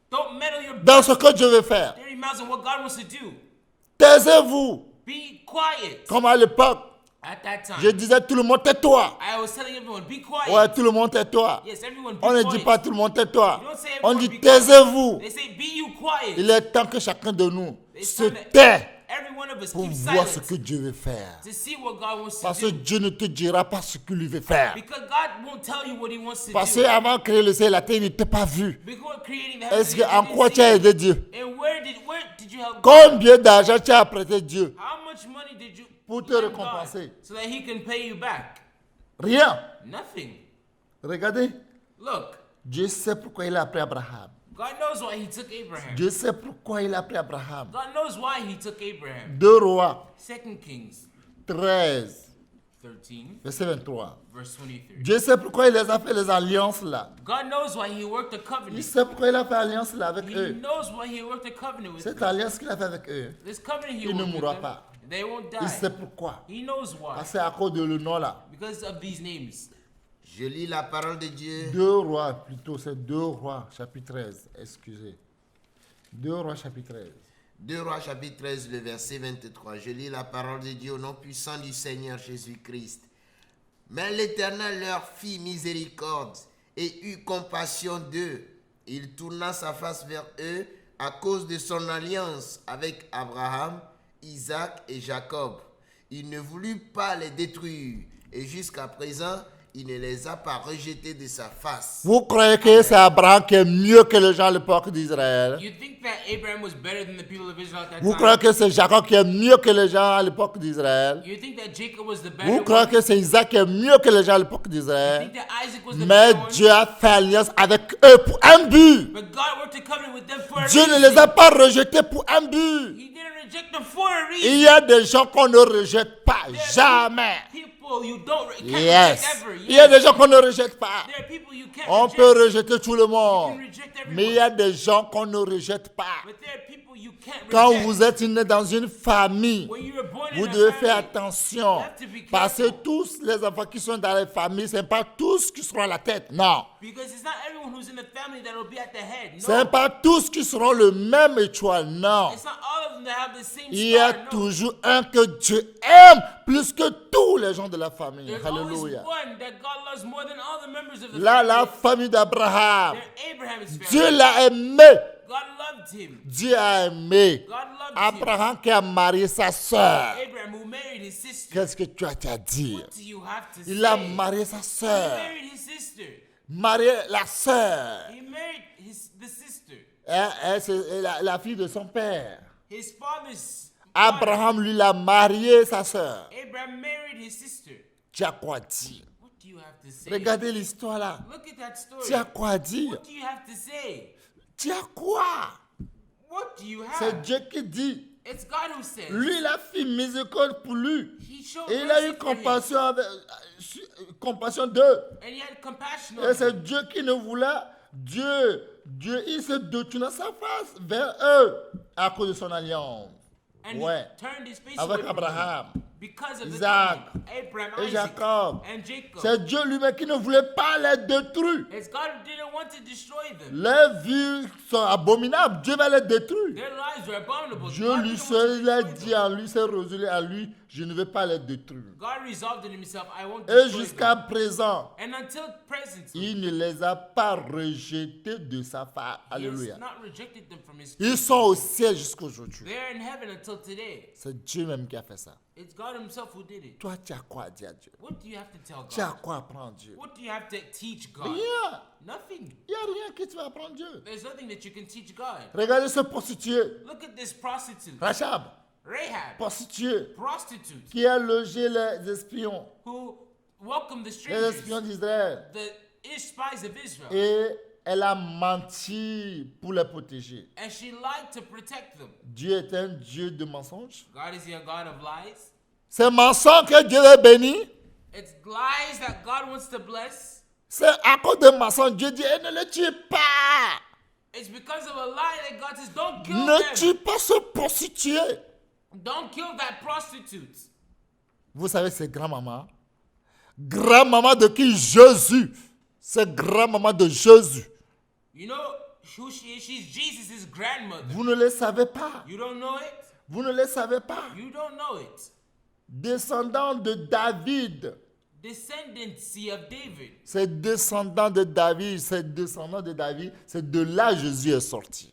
Don't meddle your dans ce que Dieu veut faire. dirty mouths in what God wants to do. Taisez-vous. Be quiet. Comme à l'époque, At that time, je disais tout le monde tais-toi. I was telling everyone, be quiet. Ouais, tout le monde tais-toi. Yes, everyone be On ne quiet. dit pas tout le monde tais-toi. You don't say On everyone dit be quiet. taisez-vous. They say, be you quiet. Il est temps que chacun de nous It's se time that tait every one of us pour keep voir ce silent que Dieu veut faire. to see what God wants Parce to que do. Dieu ne te dira pas ce qu'il lui veut faire. Because God won't tell you what He wants to Parce do. qu'avant de créer le ciel et la terre, il ne t'a pas vu. Before creating the heavens, Est-ce que and en earth, quoi He tu as didn't aidé Dieu? see you. And where did you help God? Combien d'argent tu as prêté Dieu? How much money did you Pour te lend God récompenser. so that He can pay you back? Rien. Nothing. Regardez, Look, Dieu sait pourquoi il a appelé Abraham. God knows why He took Abraham. Dieu sait pourquoi il a appelé Abraham. God knows why He took Abraham. 2 Rois 2 Kings 13, 13, verset 23. verse 23. Dieu sait pourquoi il les a fait les alliances là. God knows why He worked a Il covenant. sait pourquoi il a fait alliance là avec He eux. knows why He worked a covenant with Cette them. alliance qu'il a fait avec eux, This covenant He il ne worked with mourra them, pas. they won't Il sait die. pourquoi. He knows why. Parce que c'est à cause de le nom là. Because of these names. Je lis la parole de Dieu. 2 Rois, plutôt, c'est 2 Rois, chapitre 13, excusez. 2 Rois, chapitre 13. 2 Rois chapitre 13, le verset 23. Je lis la parole de Dieu au nom puissant du Seigneur Jésus-Christ. Mais l'Éternel leur fit miséricorde et eut compassion d'eux. Il tourna sa face vers eux à cause de son alliance avec Abraham, Isaac et Jacob. Il ne voulut pas les détruire et jusqu'à présent, il ne les a pas rejetés de sa face. Vous croyez que c'est Abraham qui est mieux que les gens à l'époque d'Israël? You think that Abraham was better than the people of Israel at that Vous time? croyez que c'est Jacob qui est mieux que les gens à l'époque d'Israël? You think that Jacob was the better Vous one? croyez que c'est Isaac qui est mieux que les gens à l'époque You d'Israël? think that Isaac was the Mais better one? Dieu a fait alliance avec eux pour un but. But God worked a covenant with them for a Dieu ne reason. les a pas rejetés pour un but. He didn't reject them for a reason. Il y a des gens qu'on ne rejette pas, There are jamais. People you can't Yes. reject ever. Il y a des Yes. gens qu'on ne rejette pas. There are people you can't On reject. peut rejeter tout le You monde. can reject everyone. Mais il y a des gens qu'on ne rejette pas. But there are people you can't Quand reject. vous êtes né dans une famille, When you were born vous in a devez faire family, attention. you have to be Parce que careful. tous les enfants qui sont dans les familles, ce n'est pas tous qui seront à la tête. Non. Because it's not everyone who's in the family that will be at the head. Ce n'est No. pas tous qui seront le même étoile. Non. It's not all of them that have the same Il y a star. No. toujours un que Dieu aime plus que tous les gens de la famille. There's always Alléluia. one that God loves more than all the members of the Là, family. la famille d'Abraham, They're Abraham's family. Dieu l'a aimé. God loved him. Dieu a aimé. God loved him. Abraham qui a marié sa sœur. Abraham who married his sister. Qu'est-ce que tu as à dire? What do you have to Il a say? marié sa He sœur. married his sister. Marié la sœur. He married the sister. C'est la fille de son père. His father's Abraham lui a marié sa sœur. daughter. Abraham married his sister. Tu as quoi dire? What do you have to say? Regardez l'histoire là. Look at that story. Tu as quoi dire? What do you have to say? Tu as quoi? What do you C'est have? Dieu qui dit. It's God who says. Lui, il a fait miséricorde pour lui. He showed Et il a mercy eu for him. compassion d'eux. And he had compassion Et on c'est him. Dieu qui ne voulait. Dieu, il se détourna sa face vers eux à cause de son alliance. And Ouais. he turned his face Avec away from them. Abraham. Because of the Isaac covenant, Abraham, et Isaac, Jacob. and Jacob. C'est Dieu lui-même qui ne voulait pas les détruire. It's God who didn't want to destroy them. Leurs vies sont abominables. Dieu va les détruire. Their lives were abominable. Dieu God lui didn't want to seul l'a destroy dit them. en lui, s'est résolu à lui, je ne vais pas les détruire. God resolved in himself, I won't Et destroy jusqu'à them. présent, And until present, il ne les a pas rejetés de sa part. he has Alléluia. not rejected them from his Ils sont au ciel jusqu'à aujourd'hui. They're in heaven until today. C'est Dieu même qui a fait ça. It's God himself who did it. Toi, tu as quoi à dire à Dieu? What do you have to tell Tu as God? quoi à apprendre à Dieu? What do you have to teach God? Rien. Nothing. Il n'y a rien que tu vas apprendre à Dieu. There's nothing that you can teach God. Regardez ce prostitué, Look at this prostitute, Rachab, Rahab, prostituée, prostitute, qui a logé les espions, who welcomed the les strangers, espions d'Israël. the spies of Israel, Et elle a menti pour les protéger. and she lied to protect them. Dieu est un Dieu de mensonges. God is he a God of lies? C'est mensonge que Dieu veut bénir. It's lies that God wants to bless. C'est à cause de mensonges. Dieu dit, eh, ne le tue pas. It's because of a lie that God says, don't kill Ne them. tue pas ce prostitué. Don't kill that prostitute. Vous savez, c'est grand-maman. Grand-maman de qui? Jésus. C'est grand-maman de Jésus. You know who she is? She's Jesus' grandmother. Vous ne le savez pas. You don't know it? Vous ne le savez pas. You don't know it. Descendant de David. Descendancy of David. C'est descendant de David. C'est descendant de David. C'est de là que Jésus est sorti.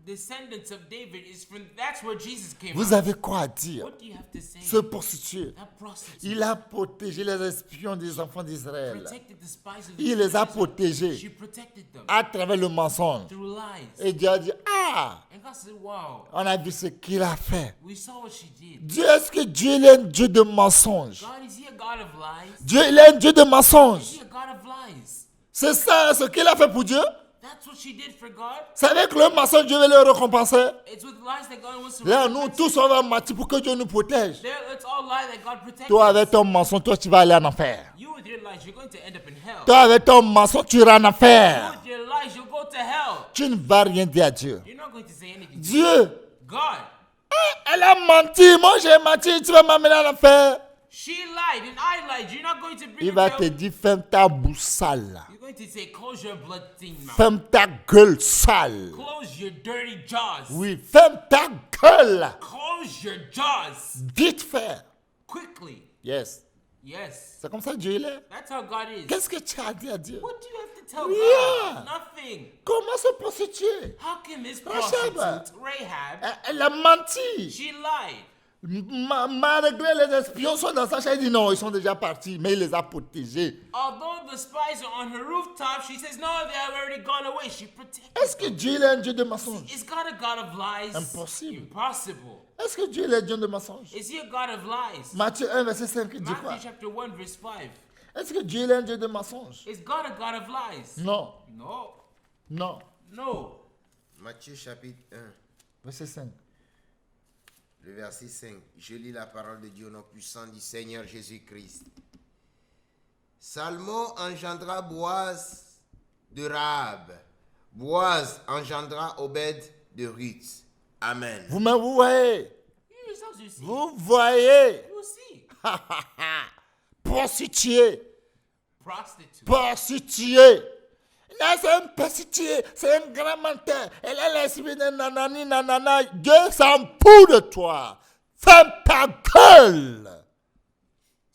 Descendants of David is from, that's where Jesus came Vous from. avez quoi à dire? What do you have to say? Ce prostitué, That prostitute il a protégé les espions des enfants d'Israël. protected the spies of Il les a Israel. protégés She protected them à travers le mensonge. through lies. Et Dieu a dit, ah, And God said, wow, on a vu ce qu'il a fait. we saw what she did. Dieu, est-ce que Dieu il est un Dieu de mensonges? God, is he a God of lies? Dieu, il est un Dieu de Is mensonges. he a God of lies? C'est ça ce qu'il a fait pour Dieu. That's what she did for God. C'est avec le mensonge Dieu veut le récompenser. It's with lies that God wants to Là, nous recompense. tous, on va mentir pour que Dieu nous protège. There, it's all lie that God protects. Toi, avec ton mensonge, toi, tu vas aller en enfer. You with your lies, you're going to end up in hell. Toi, avec ton mensonge, tu iras en You enfer. with your lies, you'll go to hell. Tu ne vas rien dire à Dieu. You're not going to say anything. Dieu, God, elle a menti. Moi, j'ai menti. Tu vas m'amener en enfer. she lied and I lied. You're not going to bring Il her va to te hell. dire, ferme ta bouche sale. You're going to say, close your blood-stained mouth. Ferme ta gueule sale. Close your dirty jaws. Oui, ferme ta gueule. Close your jaws. Vite fait. Quickly. Yes. Yes. C'est comme ça que Dieu il est. That's how God is. Qu'est-ce que tu as dit à Dieu? What do you have to tell Yeah. God? Nothing. Comment se prostituer? How can this Rahab. prostitute, Rahab, Elle a menti. she lied? Malgré les espions sont dans sa chaise, il dit non, ils sont déjà partis, mais il les a protégés. Although the spies are on her rooftop, she says, no, they have already gone away. She protected Est-ce que Dieu il est un Dieu de mensonges? Is God a God of lies? Impossible. Impossible. Est-ce que Dieu il est un Dieu de mensonges? Is he a God of lies? Matthieu 1, verset 5, il dit quoi? Matthew chapter 1, verse 5. Est-ce que Dieu il est un Dieu de mensonges? Is God a God of lies? Non, No. non. No. Matthieu chapitre 1, Verset 5. le verset 5. Je lis la parole de Dieu au nom puissant du Seigneur Jésus-Christ. Salmon engendra Boaz de Rahab. Boaz engendra Obed de Ruth. Amen. Vous-même, vous voyez? You yourselves, you see. Vous voyez? You see. Prostituée. Prostitute. Prostituée. Là, c'est un prostitué, c'est un grand menteur. Elle est l'esprit de nanani, nanana. Dieu s'en fout de toi. Ferme ta gueule.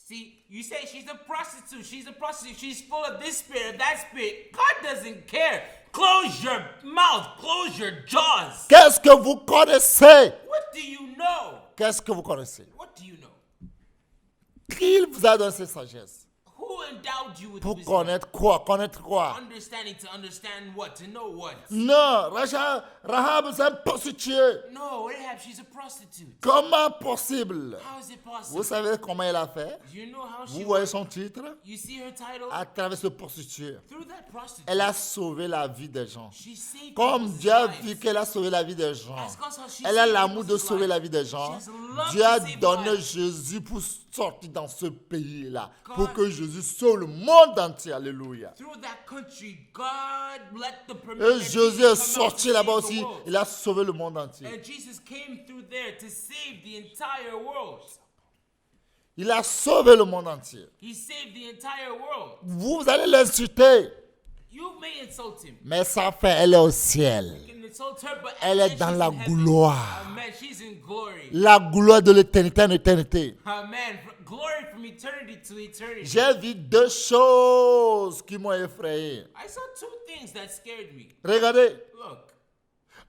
See, you say she's a prostitute. She's a prostitute. She's full of this spirit, of that spirit. God doesn't care. Close your mouth. Close your jaws. Qu'est-ce que vous connaissez? What do you know? Qu'est-ce que vous connaissez? What do you know? Qui vous a donné cette sagesse? Who endowed you with Pour wisdom? connaître quoi? Connaître quoi? Understanding to understand what? To know what? Non, Rahab, c'est un prostitué. No, Rahab, she's a prostitute. Comment possible? How is it Vous possible? savez comment elle a fait? Do you know how Vous she voyez was? son titre? You see her title? À travers ce prostitué. Through that prostitute, Elle a sauvé la vie des gens. she saved Comme people's Dieu a lives. vu qu'elle a sauvé la vie des gens, Ask us how she elle a saved l'amour de people's sauver lives. la vie des gens. She has love Dieu to a save donné lives. Jésus pour sortir dans ce pays-là, God- pour que Jésus sauve le monde entier. Alléluia. Through that country, God let the Et permission Jésus est sorti là-bas aussi, il a sauvé le monde entier. And Jesus came through there to save the entire world. Il a sauvé le monde entier. He saved the entire world. Vous allez l'insulter, You may insult him. mais sa fin, elle est au ciel. You can insult her, but Elle est dans la gloire. Amen. She's in glory. La gloire de l'éternité en éternité. Amen. Glory from eternity to eternity. J'ai vu deux choses qui m'ont effrayé. I saw two things that scared me. Regardez, Look,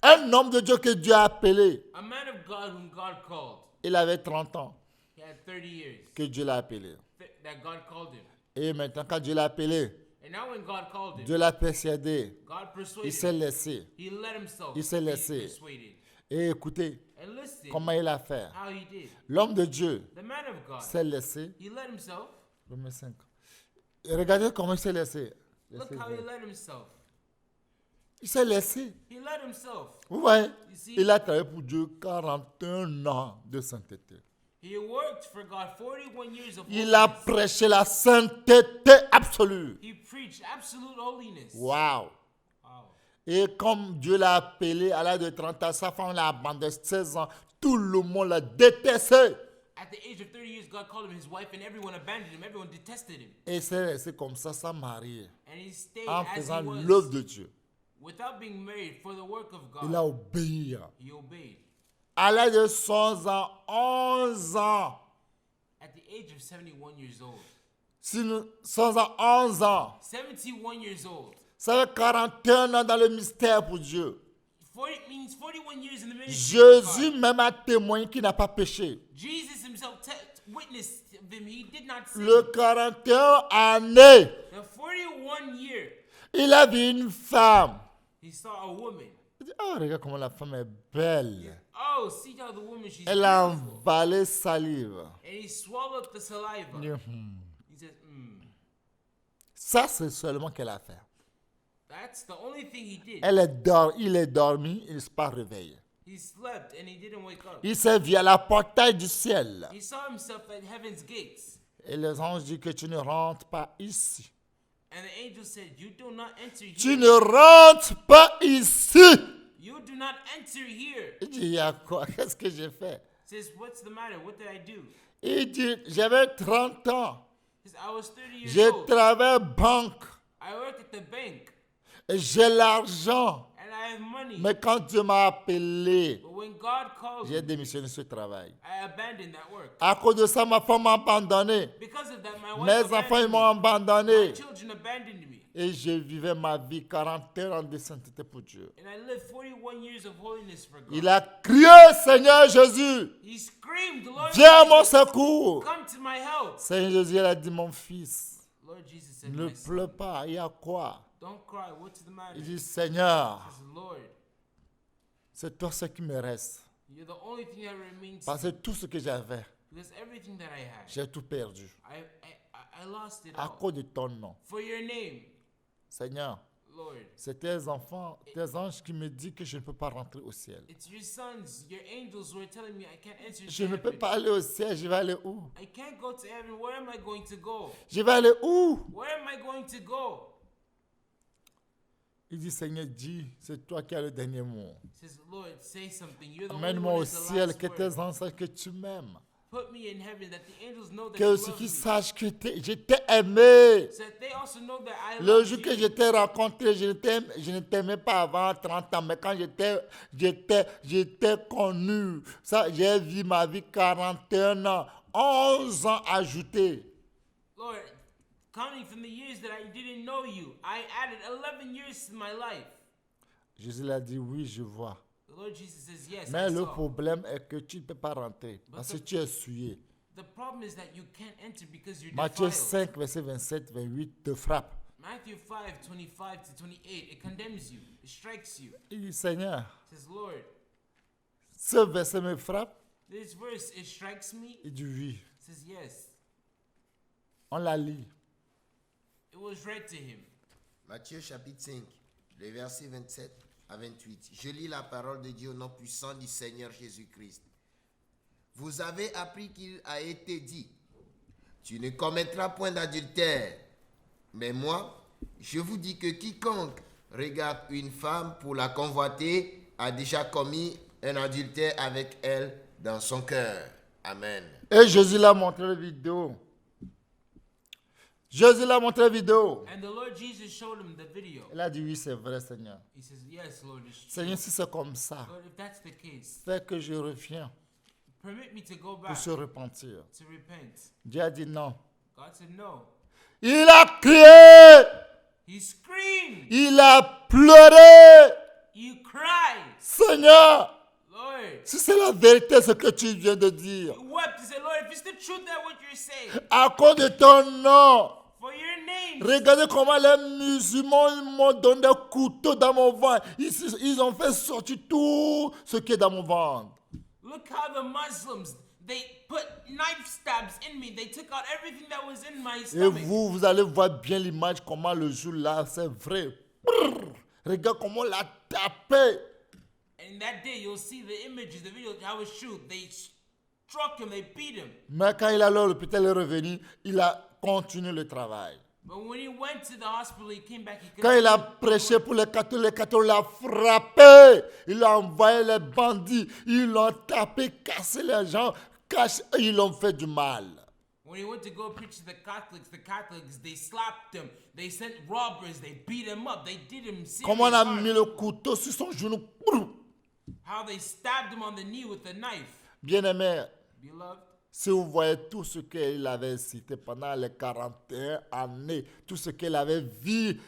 un homme de Dieu que Dieu a appelé, a man of God whom God called. il avait 30 ans He had 30 years que Dieu l'a appelé. that God called him. Et maintenant, quand Dieu l'a appelé, And now when God called him, Dieu l'a persuadé. God Il persuaded s'est him. laissé. He let himself Il s'est be laissé. persuaded. Et écoutez, And listen comment il a fait. how he did. L'homme de Dieu The man of God, s'est laissé. he let himself. Romains 5. Et regardez comment il s'est laissé. Look how he let himself. Il s'est laissé. He let himself. Vous voyez, You see, il a travaillé pour Dieu 41 ans de sainteté. he worked for God 41 years of Il a holiness. prêché la sainteté absolue. He preached absolute holiness. Waouh. Wow. Et comme Dieu l'a appelé à l'âge de 30 ans, sa femme l'a abandonné 16 ans, tout le monde l'a détesté. At the age of 30 years, God called him his wife, and everyone abandoned him. Everyone detested him. Et c'est resté comme ça, sans marier, And he stayed en as faisant he was, l'œuvre de Dieu. without being married, for the work of Il a God. obéi. He obeyed. À l'âge de 100 ans, 11 ans, At the age of 71 years old. 100 ans, 11 ans, 71 years old. ça fait 41 ans dans le mystère pour Dieu. 40 means 41 years in the ministry of God. Jésus même a témoigné qu'il n'a pas péché. Jesus himself witnessed of him. He did not sin. Le 41 année, The 41 year, il a vu une femme. he saw a woman. Il dit, oh, regarde comment la femme est belle. Oh, see how the woman, she's Elle a beautiful. avalé salive. And he swallowed the saliva. He says, Ça, c'est seulement qu'elle a fait. That's the only thing he did. Il est dormi, il ne s'est pas réveillé. He slept and he didn't wake up. Il s'est vu à la portail du ciel. He saw himself at heaven's gates. Et les anges disent que tu ne rentres pas ici. And the angel said, you do not enter Tu here. ne rentres pas ici. You do not enter here. Il dit, il y a quoi? Qu'est-ce que j'ai fait? Says, what's the matter? What did I do? Il dit, j'avais 30 ans. Says, I was 30 years J'ai old. travaillé banque. I work at the bank Et j'ai l'argent. and I have money. Mais quand Dieu m'a appelé, But when God called j'ai me, démissionné ce travail. I abandoned that work. À cause de ça, ma femme m'a abandonné. Because of that, my wife Mes enfants, ils abandoned m'ont me. abandonné. My children abandoned me. Et je vivais ma vie 41 ans de sainteté pour Dieu. And I lived 41 years of holiness for God. Il a crié, Seigneur Jésus, He screamed, Lord viens à mon Jesus, secours. come to my help. Seigneur Jésus, il a dit, mon fils, Lord Jesus said, ne my son, pleure pas, il y a quoi? don't cry. What's the matter? Il He dit, Seigneur, says, Lord, c'est toi ce qui me reste. you're the only thing that remains. Parce que tout ce que j'avais, Because everything that I had, j'ai tout perdu. I lost it À all. cause de ton nom. For your name, Seigneur, Lord. c'est tes enfants, tes anges qui me disent que je ne peux pas rentrer au ciel. It's your sons, your angels who are telling me I can't enter Je into ne peux heaven. pas aller au ciel, je vais aller où? I can't go to heaven. Where am I going to go? Je vais aller où? Where am I going to go? Il dit, Seigneur, dis, c'est toi qui as le dernier mot. He says, Lord, say something. You're the only Amène-moi one au that's the ciel, last que word. tes enfants sachent que tu m'aimes. Put me in heaven that the angels know that Que you ceux love qui me. sachent que je t'ai aimé. So that they also know that I Le love jour you. que je t'ai rencontré, je ne t'aimais pas avant 30 ans, mais quand j'étais connu, ça, j'ai vu ma vie 41 ans, 11 ans ajoutés. Lord, counting from the years that I didn't know you, I added 11 years to my life. Jésus l'a dit, oui, je vois. The Lord Jesus says, yes, Mais I le saw. problème est que tu ne peux pas rentrer parce que tu es souillé. The problem is that you can't enter because you're Matthieu defiled. 5, verset 27, 28 te frappe. Matthew 5, 25 to 28, it condemns you. It strikes you. Il dit, Seigneur, It says, Lord, ce verset me frappe. this verse, it strikes me. Il dit oui. It says, yes. On la lit. It was read to him. Matthieu chapitre 5, les versets 27 à 28. Je lis la parole de Dieu au nom puissant du Seigneur Jésus-Christ. Vous avez appris qu'il a été dit, tu ne commettras point d'adultère. Mais moi, je vous dis que quiconque regarde une femme pour la convoiter a déjà commis un adultère avec elle dans son cœur. Amen. Et Jésus l'a montré la vidéo. Jésus l'a montré la vidéo. And the Lord Jesus showed him the video. Il a dit oui, c'est vrai, Seigneur. He says, yes, Lord, it's true. Seigneur, si c'est comme ça, Lord, if that's the case, fais que je revienne permit me to go pour back se repentir. to repent. Dieu a dit non. God said no. Il a crié. He screamed. Il a pleuré. You cried. Seigneur, Lord, si c'est la vérité ce que tu viens de dire, you wept. He said, Lord, if it's the truth that what you're saying, à cause de ton nom, for your name, regardez comment les musulmans ils m'ont donné des couteaux dans mon ventre. Ils ont fait sortir tout ce qui est dans mon ventre. look how the Muslims, they put knife stabs in me. They took out everything that was in my Et stomach. vous allez voir bien l'image, comment le jour là, c'est vrai. Brrr. Regarde comment on l'a tapé. And that day, you'll see the images, the video, how it's true. They struck him, they beat him. Mais quand il est allé à l'hôpital, il est revenu, il a continué le travail. But when he went to the hospital, he came back. He Quand il a continued. prêché pour les catholiques l'ont frappé. Il a envoyé les bandits. Ils l'ont tapé, cassé les gens, ils l'ont fait du mal. When he went to go preach to the Catholics, they slapped him. They sent robbers. They beat him up. They did him serious Comment on a harm. mis le couteau sur son genou. How they stabbed him on the knee with a knife. Bien-aimé, Beloved, si vous voyez tout ce qu'il avait cité pendant les 41 années, tout ce qu'elle avait vu,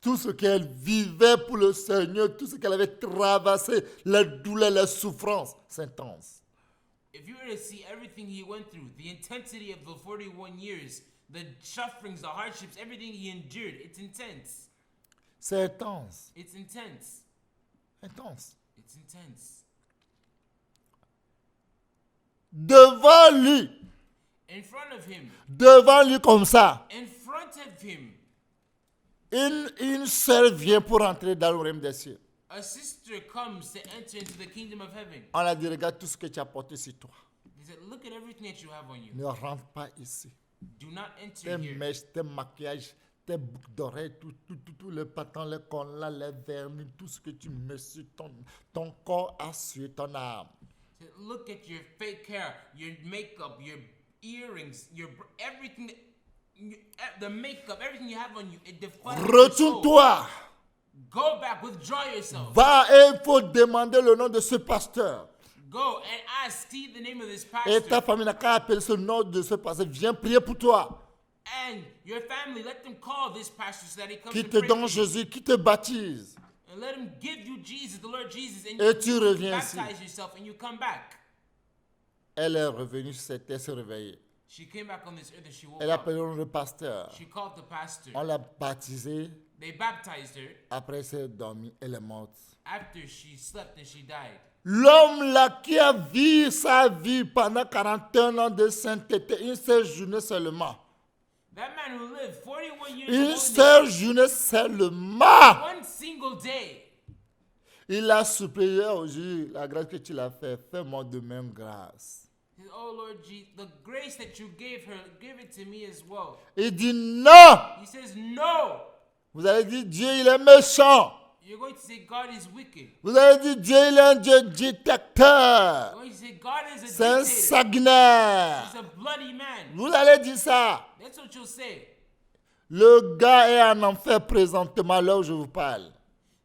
tout ce qu'elle vivait pour le Seigneur, tout ce qu'elle avait traversé, les douleurs, les souffrances, c'est intense. if you were to see everything he went through, the intensity of the 41 years, the sufferings, the hardships, everything he endured, it's intense. C'est intense. It's intense. Intense. It's intense. Devant lui, In front of him, devant lui comme ça, in front of him, une sœur vient pour entrer dans le royaume des cieux. a sister comes to enter into the kingdom of heaven. On a dit, regarde tout ce que tu as porté sur toi. He said, look at everything that you have on you. Ne rentre pas ici. Do not enter Tes here. mèches, tes maquillages, tes boucles d'oreilles, tout le patins, les collants, les vernis, tout ce que tu mets sur ton corps a sur ton âme. He said, look at your fake hair, your makeup, your earrings, everything, the makeup, everything you have on you. It defiles your soul. Retourne-toi. Go back, withdraw yourself. Va et il faut demander le nom de ce pasteur. Go and ask, see the name of this Et ta pastor. famille n'a qu'à appeler ce nom de ce pasteur. Viens prier pour toi. And your family, let them call this pastor so that he comes Qui and te pray donne for you. Jésus, qui te baptise. And let him give you Jesus, the Lord Jesus, and Et tu you reviens ici. baptize yourself and you come back. Elle est revenue sur cette terre, se réveiller. She came back on this earth and she woke Elle a up. appelé le pasteur. She called the pastor. On l'a baptisée. They baptized her. Après, elle s'est dormie. Elle est morte. After she slept and she died. L'homme là qui a vécu sa vie pendant 41 ans de sainteté, une seule journée seulement. That man who lived 41 years Une of seule holiness, journée seulement. one single day, Il a supplié aujourd'hui la grâce que tu l'as fait. Fais-moi de même grâce. he said, oh Lord Jesus, the grace that you gave her, give it to me as well. Il dit non. He says, no. Vous avez dit Dieu il est méchant. You're going to say God is wicked. Vous avez dit Dieu il est un Dieu dictateur. You're going to say God is a C'est un dictator. sanguinaire. He's a bloody man. Vous allez dire ça. That's what you'll say. Le gars est en enfer présentement là où je vous parle.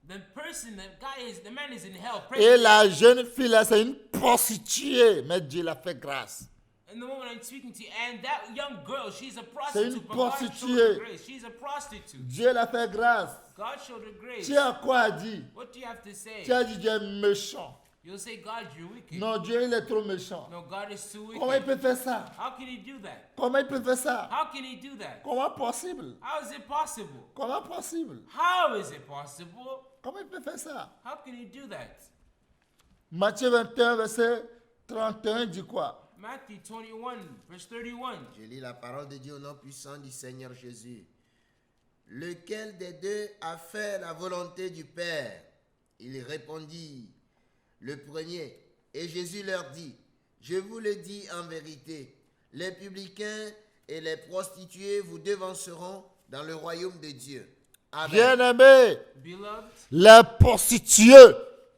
The man is in hell. Et Praying. la jeune fille là, c'est une prostituée. Mais Dieu l'a fait grâce. And the woman I'm speaking to, and that young girl, she's a C'est une prostitute. But God showed her prostituée. grace. She's a prostitute. Dieu l'a fait grâce. God showed her grace. Tu as quoi dire? What do you have to say? Tu as dit Dieu est méchant. You'll say, God, you're wicked. Non, Dieu il est trop méchant. No, God is too Comment il wicked. peut faire ça? How can he do that? Comment il peut faire ça? How can he do that? Comment possible? How is it possible? Comment possible? How is it possible? Comment il peut faire ça? How can he do that? Matthieu 21, verset 31 dit quoi? Matthew 21, verse 31. Je lis la parole de Dieu au nom puissant du Seigneur Jésus. Lequel des deux a fait la volonté du Père? Il répondit, le premier. Et Jésus leur dit, je vous le dis en vérité, les publicains et les prostituées vous devanceront dans le royaume de Dieu. Amen. Bien-aimé, Beloved, les prostituées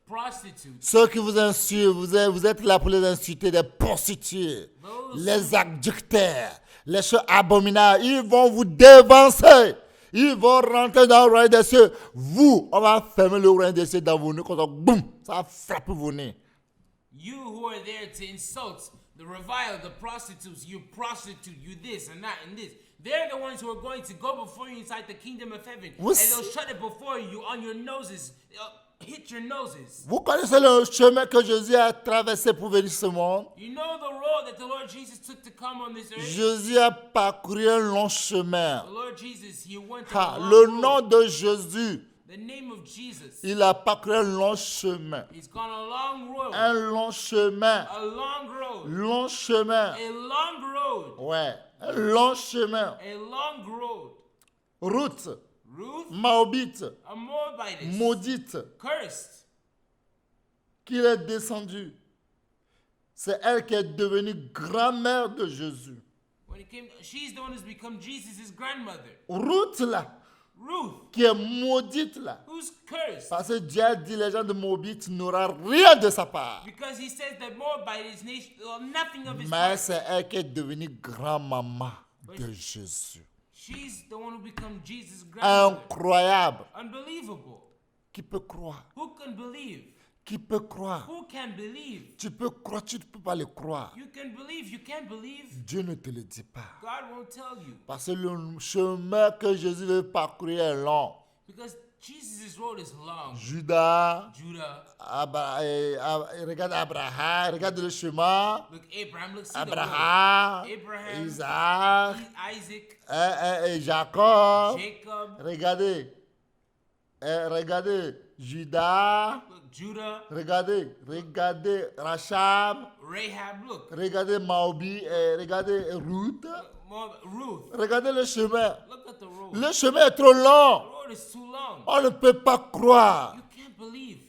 prostitutes, ceux qui vous insultent, vous êtes là pour les insulter, des prostituées, those les adducteurs, les choses abominables, ils vont vous dévancer. Ils vont rentrer dans le royaume des cieux. Vous, on va fermer le royaume des cieux dans vos nez, comme ça, boum, ça va frapper vos nez. you who are there to insult, the revile, the prostitutes, you prostitute, you this and that and this. They're the ones who are going to go before you inside the kingdom of heaven. What's- And they'll shut it before you on your noses. Hit your noses. Vous connaissez le chemin que Jésus a traversé pour venir sur ce monde? You know the road that the Lord Jesus took to come on this earth? Jésus a parcouru un long chemin. The Lord Jesus, he went Ah, on a le long nom road. de Jésus, The name of Jesus. il a parcouru un long chemin. He's gone a long road. Un long chemin. A long road. Long chemin. A long road. Ouais, un long chemin. A long road. Ruth, Ruth, Maobite, a Moabitess, maudite, cursed. qu'il est descendu. C'est elle qui est devenue grand-mère de Jésus. When it came, she's the one who's become Jesus' grandmother. Ruth là, Ruth, qui est maudite là. who's cursed. Parce que Dieu a dit les gens de Maobite n'auront rien de sa part. Because he says that Moabite is nation, nothing of his Mais part. c'est elle qui est devenue grand-maman de Jésus. She's the one who become Jesus' grandmother. Incroyable. Unbelievable. Qui peut croire? Who can believe? Qui peut croire? Who can believe? Tu peux croire, tu ne peux pas le croire. You can believe, you can't believe. Dieu ne te le dit pas. God won't tell you. Parce que le chemin que Jésus veut parcourir est long. Because Jesus' road is long. Judas, Judah, regarde Abraham, regarde le chemin. look, Abraham, look, see the road. Abraham, Abraham, Isaac, Isaac, et Jacob. Jacob, Regardez Judas. look, Judah, Regardez Rachab. Rahab, look, Regardez Maobi, regardez Ruth. Ruth. Regardez le chemin. Look at the road. Le chemin est trop The long. road is too long. On ne peut pas croire. You can't believe.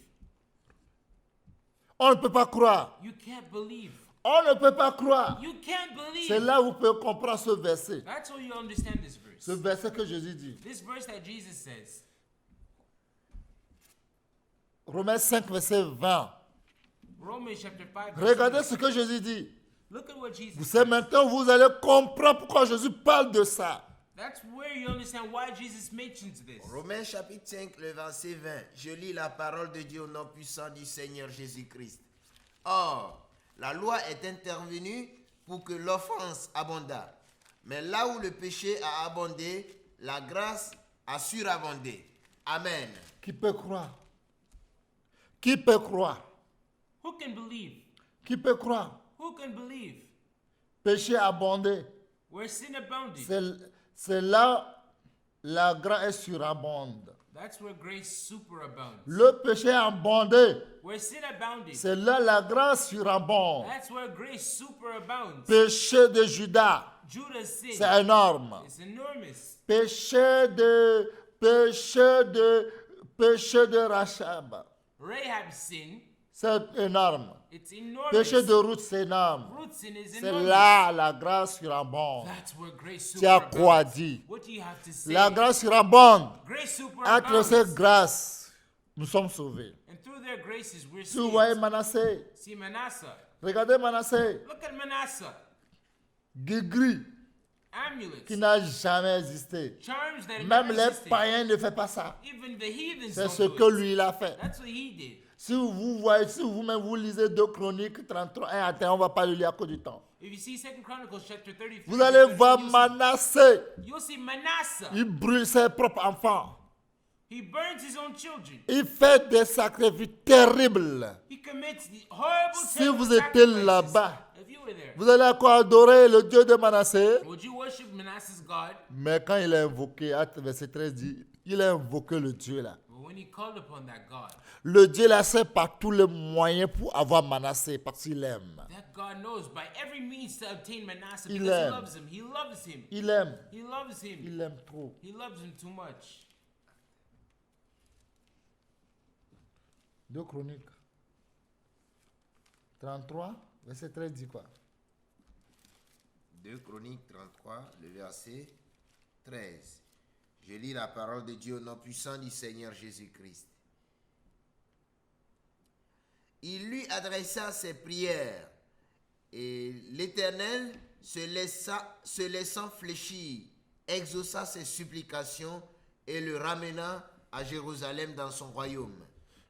On ne peut pas croire. You can't believe. On ne peut pas croire. You can't C'est believe. là où vous pouvez comprendre ce verset. That's how you understand this Ce verse. verset que Jésus dit. This verse that Jesus says. Romains 5, verset 20. Romans chapter 5. verse Regardez 20. ce que Jésus dit. Look at what Jesus Vous says. savez maintenant, vous allez comprendre pourquoi Jésus parle de ça. That's where you understand why Jesus mentions this. Romains chapitre 5, le verset 20. Je lis la parole de Dieu au nom puissant du Seigneur Jésus-Christ. Or, la loi est intervenue pour que l'offense abondât. Mais là où le péché a abondé, la grâce a surabondé. Amen. Qui peut croire? Qui peut croire? Who can believe? Qui peut croire? Who can believe? Péché abondé. Where sin abounded. C'est là la grâce surabonde. That's where grace superabounds. Le péché abondé. Where sin abounded. C'est là la grâce surabonde. That's where grace superabounds. Péché de Judas. Judah's sin. C'est énorme. It's enormous. Péché de Rachab. Rahab's sin. C'est énorme. It's enormous. Péché de Ruth, c'est énorme. Ruth's sin is C'est enormous. là la grâce surabonde. That's where grace Tu as quoi superabounds. dit? What do you have to say? La grâce surabonde. Grace Entre cette superabounds. grâce, nous sommes sauvés. And through their graces, we're Si vous voyez saved. Manassé, See Manasseh. regardez Manassé, Look at Manasseh. Guigri, Amulets. qui n'a jamais existé. Charms that Même never les existed. païens ne font pas ça. Even the heathens C'est don't ce do que it. lui il a fait. That's what he did. Si vous voyez, si vous-même vous lisez 2 Chroniques 33, 1 à 1, on ne va pas le lire à cause du temps. If you see 2 Chronicles chapter 33, Vous allez voir Manassé, you'll see Manasseh. il brûle ses propres enfants. He burns his own children. Il fait des sacrifices terribles. He commits the horrible Si terrible vous étiez sacrifices. là-bas, If you were there, vous allez encore adorer le Dieu de Manassé. would you worship Manasseh's God? Mais quand il a invoqué, acte verset 13 dit, il a invoqué le Dieu là. But when he called upon that God, Le Dieu là sait par tous les moyens pour avoir Manassé parce qu'il aime. that God knows by every means to obtain Manasseh Il because he aime. loves him. He loves him. Il aime. He loves him. Il aime trop. He loves him too much. 2 Chroniques 33, verset 13 dit quoi? 2 Chroniques 33, le verset 13. Je lis la parole de Dieu au nom puissant du Seigneur Jésus-Christ. il lui adressa ses prières. Et l'Éternel, se laissant fléchir, exauça ses supplications et le ramena à Jérusalem dans son royaume.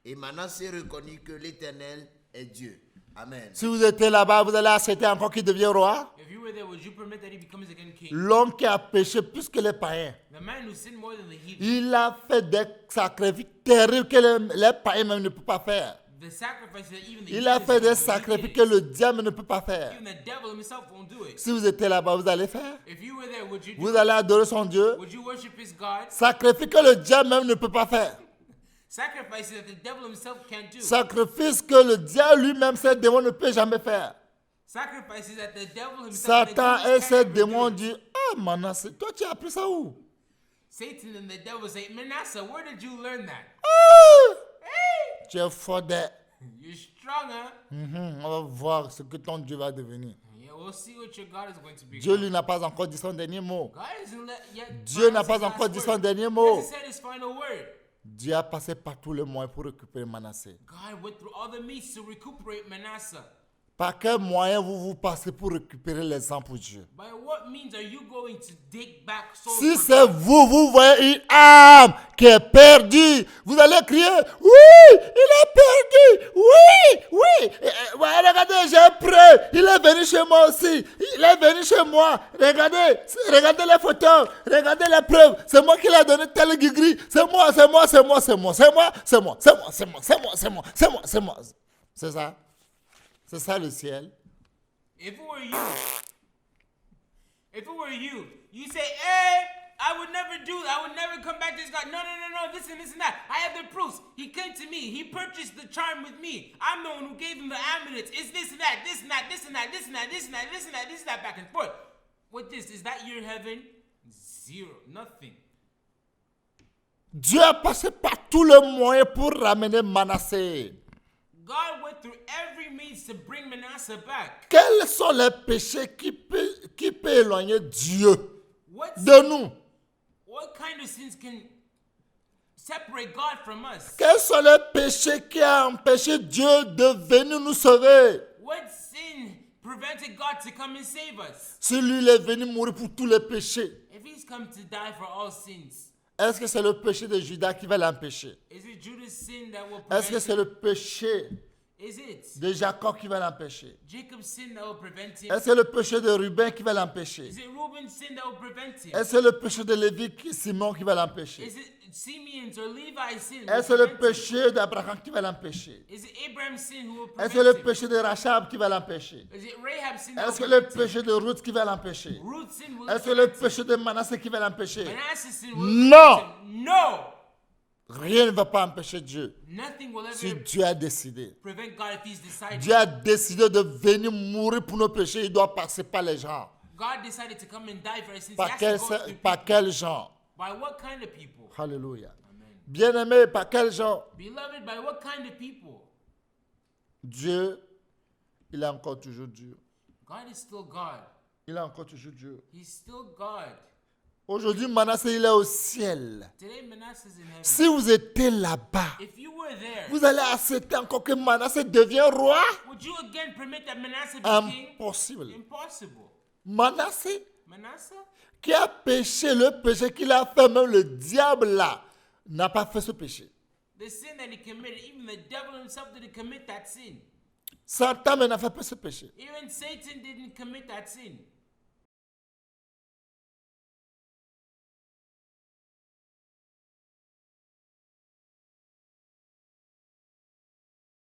Et Manassé reconnut que l'Éternel est Dieu. Amen. Si vous étiez là-bas, vous allez accepter encore qu'il devienne roi. If you were there, would you permit that he becomes again king? L'homme qui a péché plus que les païens. The man who sinned more than the heathen. Il a fait des sacrifices terribles que les païens même ne peuvent pas faire. The sacrifice that even the Il a heathens fait des won't do, he sacrifices did que it. le diable ne peut pas faire. Even the devil himself won't do it. Si vous étiez là-bas, vous allez faire. If you were there, would you do Vous it? allez adorer son Dieu. Would you worship his God? Sacrifice que le diable même ne peut pas faire. Sacrifices that the devil himself can't do. Sacrifice que le diable lui-même, ses démons ne peut jamais faire. Sacrifices that the devil himself Satan and et the ses demons can't démons even do. disent, ah Manassé, toi tu as appris ça où? Satan and the devil say, Manasseh, where did you learn that? Ah, Hey! tu es fort d'être. You're strong, huh? On va voir ce que ton Dieu va devenir. Yeah, we'll see what your God is going to be. Dieu lui n'a pas encore dit son dernier mot. God isn't yet Dieu n'a pronounced pas his last encore dit son word. dernier He mot. hasn't said his final word. Dieu a passé par tous les moyens pour récupérer Manassé. God went through all the means to recuperate Manasseh. Par quel moyen vous passez pour récupérer les âmes pour Dieu? By what means are you going to dig back souls Si for c'est God? vous, vous voyez une âme qui est perdue, vous allez crier, oui, il est perdu, oui, oui. Ouais, regardez, j'ai preuve, il est venu chez moi aussi, il est venu chez moi. Regardez, regardez les photos, regardez les preuves. C'est moi qui l'ai donné tel gris. C'est moi, c'est moi, c'est moi, c'est moi, c'est moi, c'est moi, c'est moi, c'est moi, c'est moi, c'est moi, c'est moi, c'est moi. C'est ça. C'est ça le ciel. If it were you, you say, hey, I would never do that. I would never come back to this God. No, this and that. I have the proofs. He came to me. He purchased the charm with me. I'm the one who gave him the amulets. It's this and that, this and that, this and that, this and that, this and that, this and that, this and that, back and forth. What this? Is that your heaven? Zero. Nothing. Dieu a passé par tous les moyens pour ramener Manassé. God went through every means to bring Manasseh back. Quels sont les péchés qui peut éloigner Dieu What de nous? What kind of sins can separate God from us? Quels sont les péchés qui ont empêché Dieu de venir nous sauver? What sin prevented God to come and save us? Si lui il est venu mourir pour tous les péchés, If he's come to die for all sins, est-ce que c'est le péché de Judas qui va l'empêcher? is it Judah's sin that will Est-ce que prevent c'est him? le péché Is it de Jacob qui va l'empêcher? Jacob's sin that will prevent him? Est-ce que c'est le péché de Ruben qui va l'empêcher? Is it Reuben's sin that will prevent him? Est-ce que c'est le péché de Lévi, Simon qui va l'empêcher? Is it Simeon's or Levi's sin? Will Est-ce que c'est le prevent him? péché d'Abraham qui va l'empêcher? Is it Abraham's sin who will Est-ce que le prevent him? péché de Rachab qui va l'empêcher? Is it Rahab's sin that Est-ce que will le prevent him? péché de Ruth qui va l'empêcher? Ruth's sin will Est-ce que le prevent him? péché de Manassé qui va l'empêcher? Manasseh's sin will Non! prevent him? No! Rien ne va pas empêcher Dieu. Nothing will Si ever Dieu a décidé. prevent God if he's decided. Dieu a décidé de venir mourir pour nos péchés. Il doit passer par les gens. God decided to come and die for us sins. He Par has quel, to go through par people. quels gens? By what kind of people? Alléluia. Amen. Bien-aimé, par quels gens? Beloved, by what kind of people? Dieu, il est encore toujours Dieu. God is still God. Il est encore toujours Dieu. He's still God. Aujourd'hui, Manassé, il est au ciel. Today, Manasseh's in heaven. Si vous étiez là-bas, If you were there, vous allez accepter encore que Manassé devienne roi? would you again permit that Manasseh be king? Impossible. Impossible. Manassé, Manasseh, qui a péché le péché qu'il a fait, même le diable là, n'a pas fait ce péché. the sin that he committed, even the devil himself didn't commit that sin. Satan n'a fait pas ce péché. Even Satan didn't commit that sin.